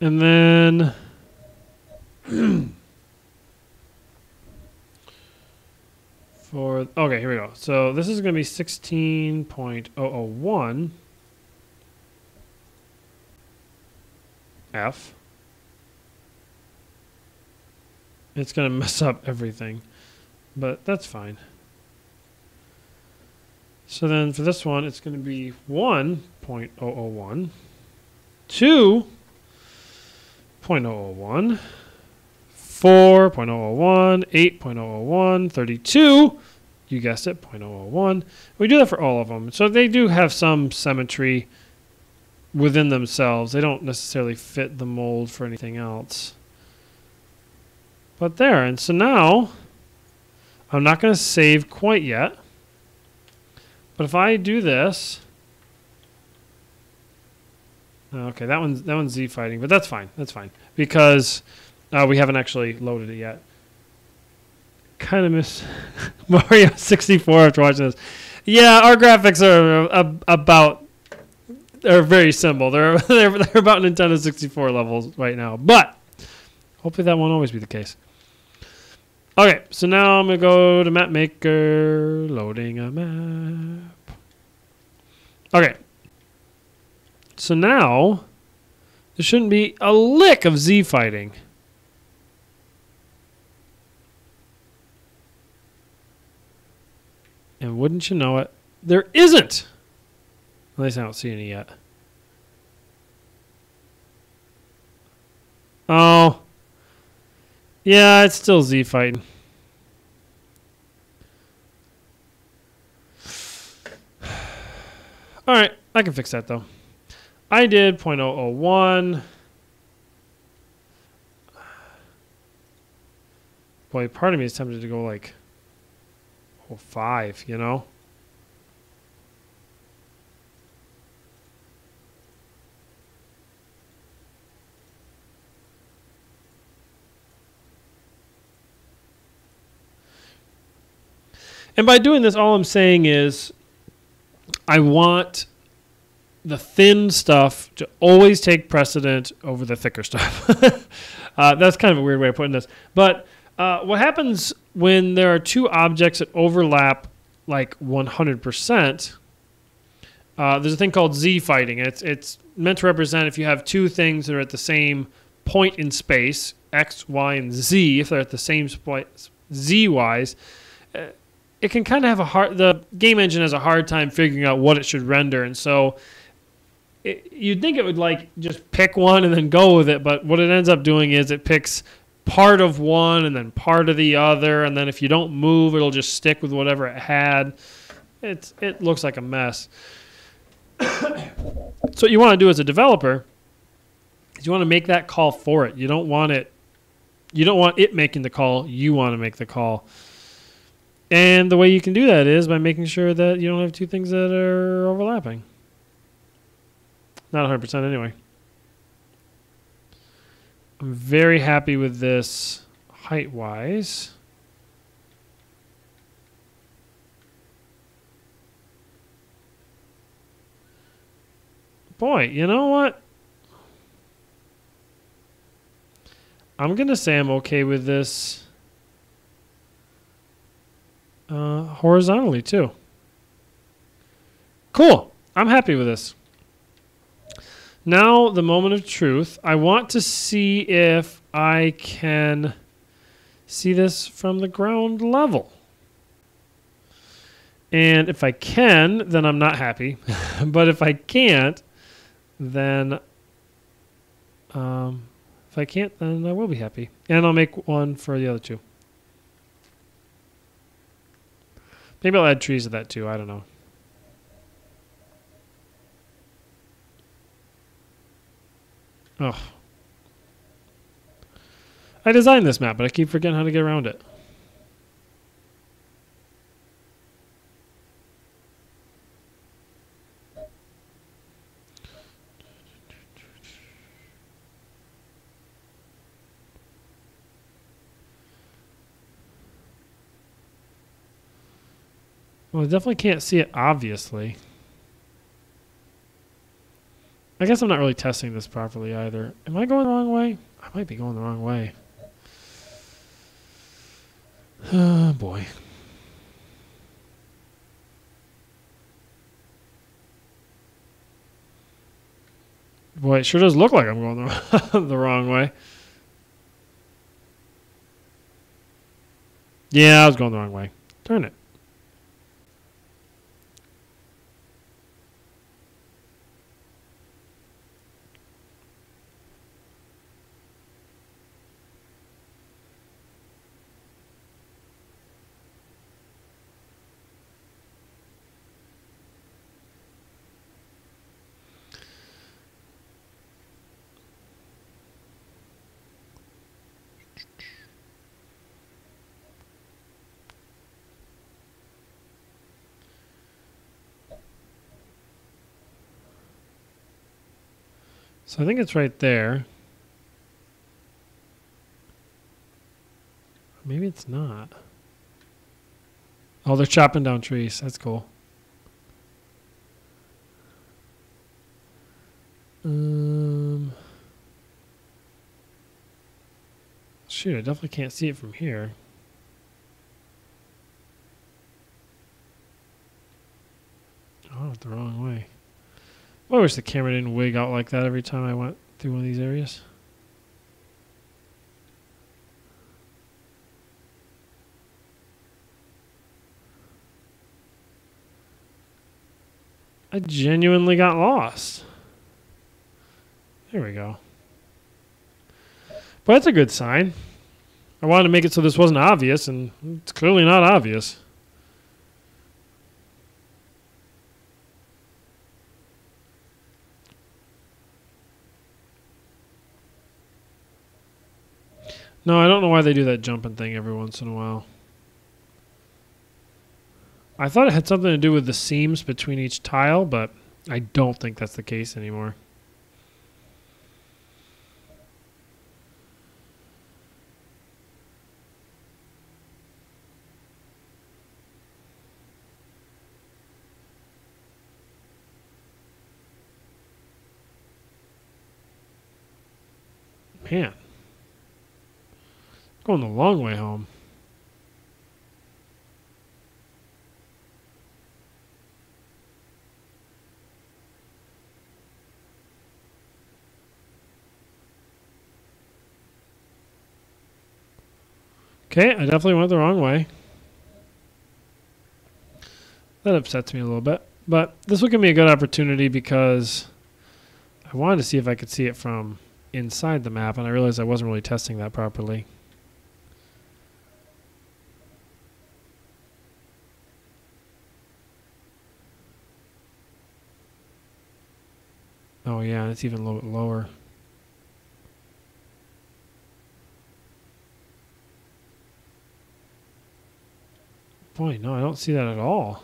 And then okay, here we go. So this is going to be 16.001. F. It's going to mess up everything, but that's fine. So then for this one, it's going to be 1.001, 2.001, 4.001, 8.001, 32. You guessed it, 0.001. We do that for all of them. So they do have some symmetry within themselves. They don't necessarily fit the mold for anything else. But there, and so now, I'm not going to save quite yet. But if I do this, okay, that one's Z fighting, but that's fine. That's fine because we haven't actually loaded it yet. Kind of miss Mario 64 after watching this. Yeah, our graphics are they're very simple. They're about Nintendo 64 levels right now, but hopefully that won't always be the case. Okay, so now I'm going to go to Map Maker, loading a map. Okay. So now, there shouldn't be a lick of Z fighting. And wouldn't you know it, there isn't. At least I don't see any yet. Oh. Yeah, it's still Z fighting. All right, I can fix that though. I did 0.001. Boy, part of me is tempted to go like 0.5, you know? And by doing this, all I'm saying is I want the thin stuff to always take precedent over the thicker stuff. That's kind of a weird way of putting this. But what happens when there are two objects that overlap like 100%, there's a thing called Z fighting. It's meant to represent if you have two things that are at the same point in space, X, Y, and Z, if they're at the same point Z-wise, it can kind of have the game engine has a hard time figuring out what it should render. And so you'd think it would like just pick one and then go with it. But what it ends up doing is it picks part of one and then part of the other. And then if you don't move, it'll just stick with whatever it had. It looks like a mess. So what you want to do as a developer is you want to make that call for it. You don't want it making the call. You want to make the call. And the way you can do that is by making sure that you don't have two things that are overlapping. Not 100% anyway. I'm very happy with this height-wise. Boy, you know what? I'm going to say I'm okay with this horizontally too. Cool. I'm happy with this. Now the moment of truth. I want to see if I can see this from the ground level. And if I can, then I'm not happy. But if I can't, then if I can't, then I will be happy. And I'll make one for the other two. Maybe I'll add trees to that too. I don't know. Oh. I designed this map, but I keep forgetting how to get around it. Well, I definitely can't see it, obviously. I guess I'm not really testing this properly either. Am I going the wrong way? I might be going the wrong way. Oh, boy. Boy, it sure does look like I'm going the wrong way. Yeah, I was going the wrong way. Darn it. So I think it's right there. Maybe it's not. Oh, they're chopping down trees. That's cool. Shoot, I definitely can't see it from here. Oh, I went the wrong way. I wish the camera didn't wig out like that every time I went through one of these areas. I genuinely got lost. There we go. But that's a good sign. I wanted to make it so this wasn't obvious, and it's clearly not obvious. No, I don't know why they do that jumping thing every once in a while. I thought it had something to do with the seams between each tile, but I don't think that's the case anymore. Man. Going the long way home. Okay, I definitely went the wrong way. That upsets me a little bit. But this will give me a good opportunity because I wanted to see if I could see it from inside the map, and I realized I wasn't really testing that properly. Oh yeah, it's even a little bit lower. Boy, no, I don't see that at all.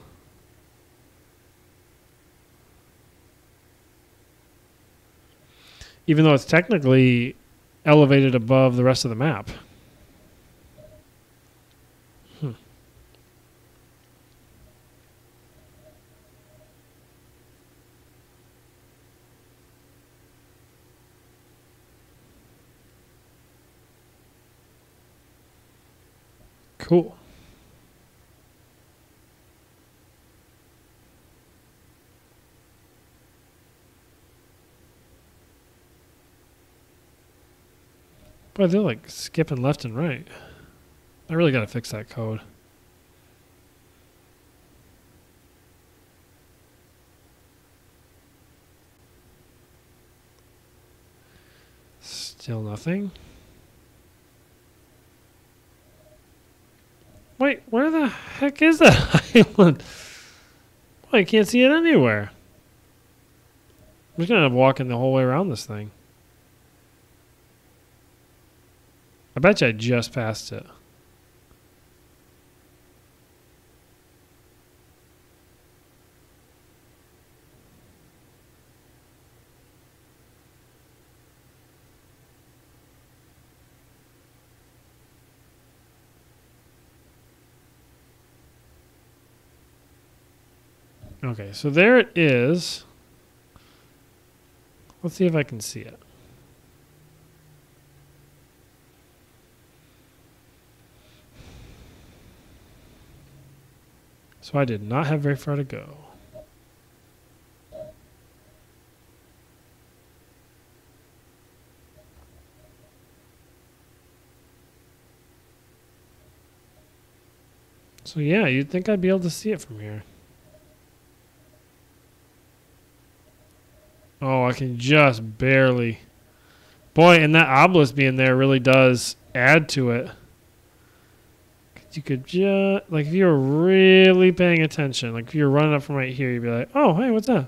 Even though it's technically elevated above the rest of the map. Cool. But they're like skipping left and right. I really got to fix that code. Still nothing. Wait, where the heck is that island? Boy, I can't see it anywhere. I'm just going to end up walking the whole way around this thing. I bet you I just passed it. Okay, so there it is. Let's see if I can see it. So I did not have very far to go. So yeah, you'd think I'd be able to see it from here. Oh, I can just barely. Boy, and that obelisk being there really does add to it. You could just, like, if you were really paying attention, like if you were running up from right here, you'd be like, oh, hey, what's that?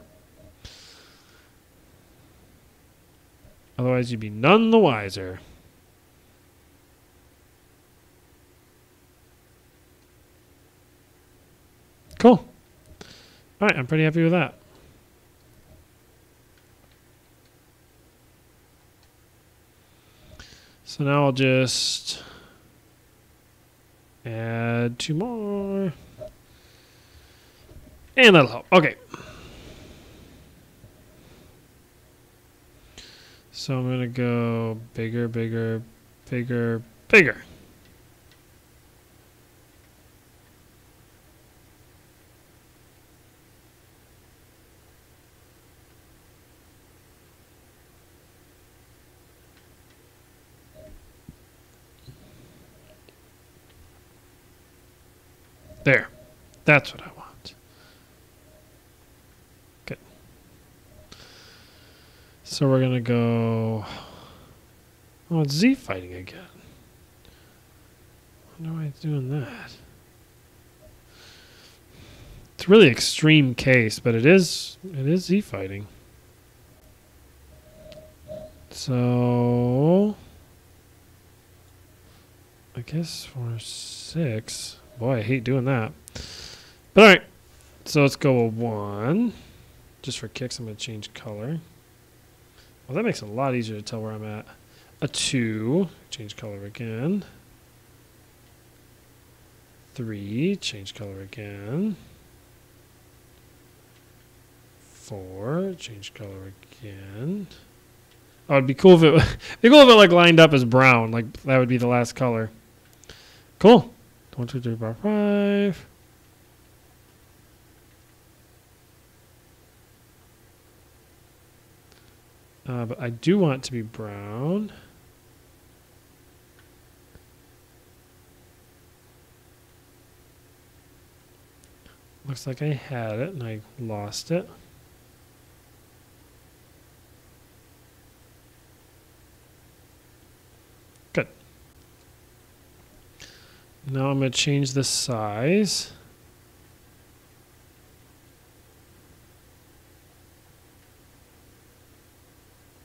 Otherwise, you'd be none the wiser. Cool. All right, I'm pretty happy with that. So now I'll just add 2 more. And that'll help. Okay. So I'm going to go bigger, bigger, bigger, bigger. There. That's what I want. Good. So we're going to go... Oh, it's Z fighting again. I wonder why it's doing that. It's a really extreme case, but it is Z fighting. So... I guess for 6... Boy, I hate doing that. But all right. So let's go a 1. Just for kicks, I'm going to change color. Well, that makes it a lot easier to tell where I'm at. A 2. Change color again. 3. Change color again. 4. Change color again. Oh, it'd be cool if it like lined up as brown. Like that would be the last color. Cool. 1, 2, 3, 4, 5. But I do want it to be brown. Looks like I had it and I lost it. Good. Now I'm going to change the size.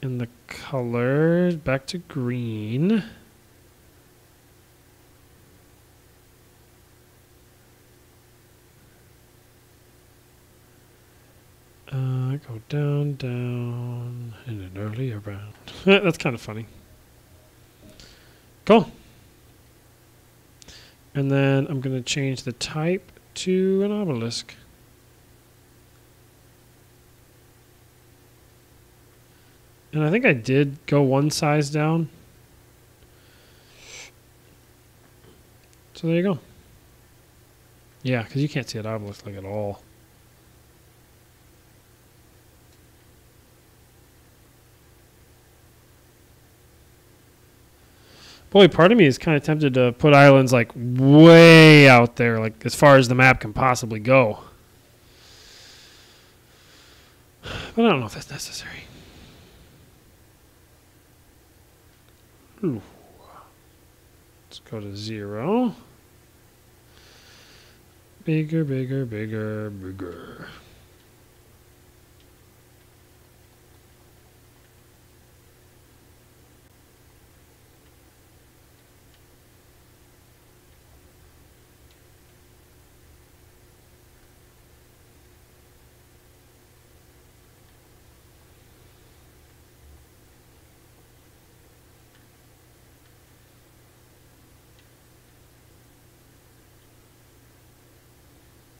And the color back to green. Go down, down, in an earlier round. That's kind of funny. Cool. And then I'm going to change the type to an obelisk. And I think I did go 1 size down. So there you go. Yeah, because you can't see an obelisk like at all. Boy, part of me is kind of tempted to put islands like way out there, like as far as the map can possibly go. But I don't know if that's necessary. Ooh. Let's go to 0. Bigger, bigger, bigger, bigger.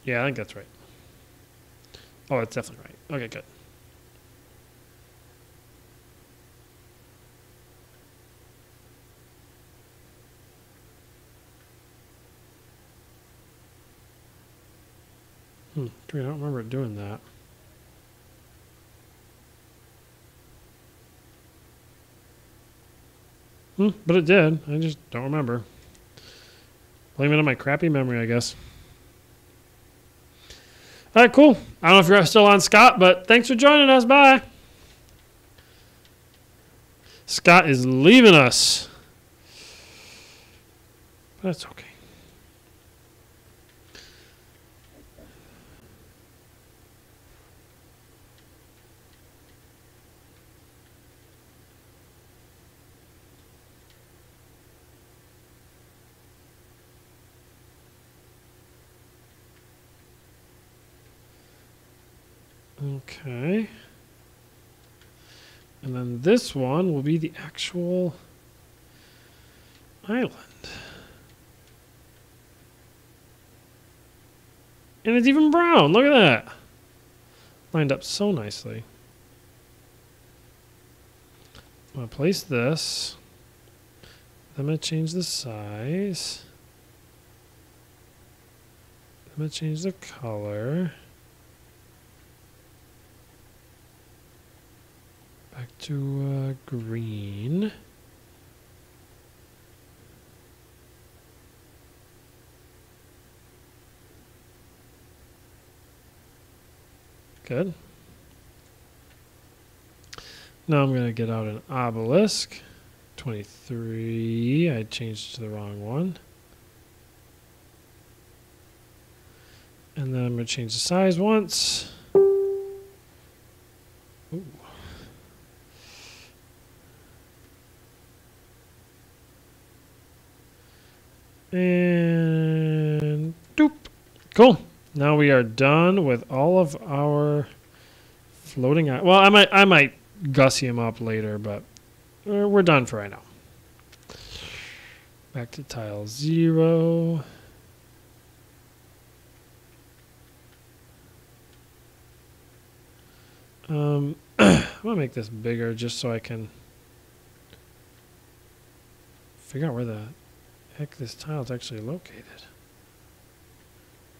Yeah, I think that's right. Oh, that's definitely right. Okay, good. I don't remember it doing that. But it did. I just don't remember. Blame it on my crappy memory, I guess. All right, cool. I don't know if you're still on, Scott, but thanks for joining us. Bye. Scott is leaving us. That's okay. Okay. And then this one will be the actual island. And it's even brown. Look at that. Lined up so nicely. I'm going to place this. I'm going to change the size. I'm going to change the color. Back to green. Good. Now I'm going to get out an obelisk. 23. I changed to the wrong one. And then I'm going to change the size once. Ooh. And doop. Cool. Now we are done with all of our floating. Well, I might gussy them up later, but we're done for right now. Back to tile 0. I'm gonna make this bigger just so I can figure out where the heck this tile is actually located.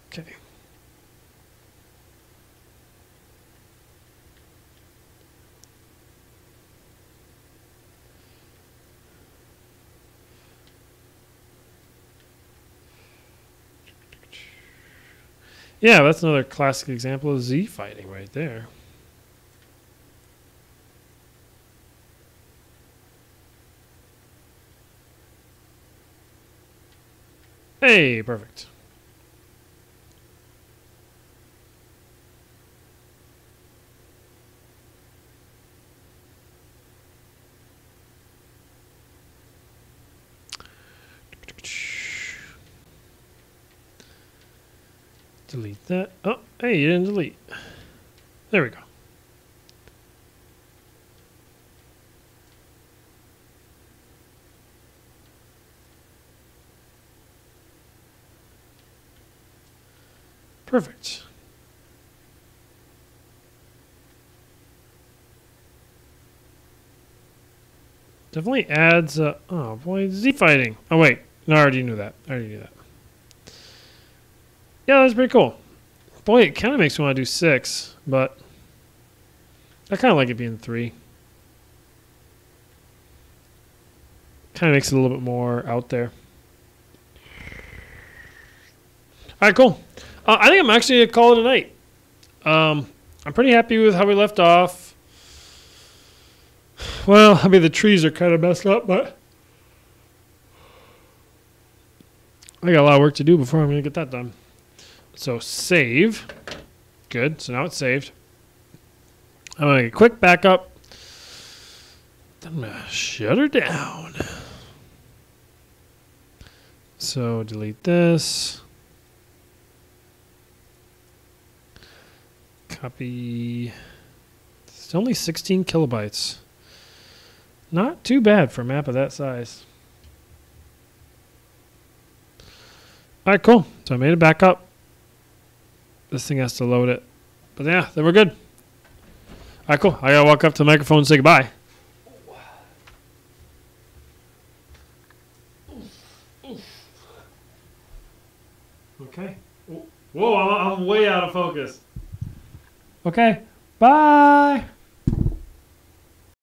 Okay. Yeah, that's another classic example of Z fighting right there. Hey, perfect. Delete that. Oh, hey, you didn't delete. There we go. Perfect. Definitely adds. Oh boy, Z fighting. Oh wait, no, I already knew that. Yeah, that's pretty cool. Boy, it kind of makes me want to do 6, but I kind of like it being 3. Kind of makes it a little bit more out there. All right, cool. I think I'm actually going to call it a night. I'm pretty happy with how we left off. Well, I mean, the trees are kind of messed up, but I got a lot of work to do before I'm going to get that done. So save. Good. So now it's saved. I'm going to make a quick backup. Then I'm going to shut her down. So delete this. Copy. It's only 16 kilobytes. Not too bad for a map of that size. All right, cool. So I made it back up. This thing has to load it. But yeah, then we're good. All right, cool. I got to walk up to the microphone and say goodbye. Okay. Whoa, I'm way out of focus. Okay. Bye.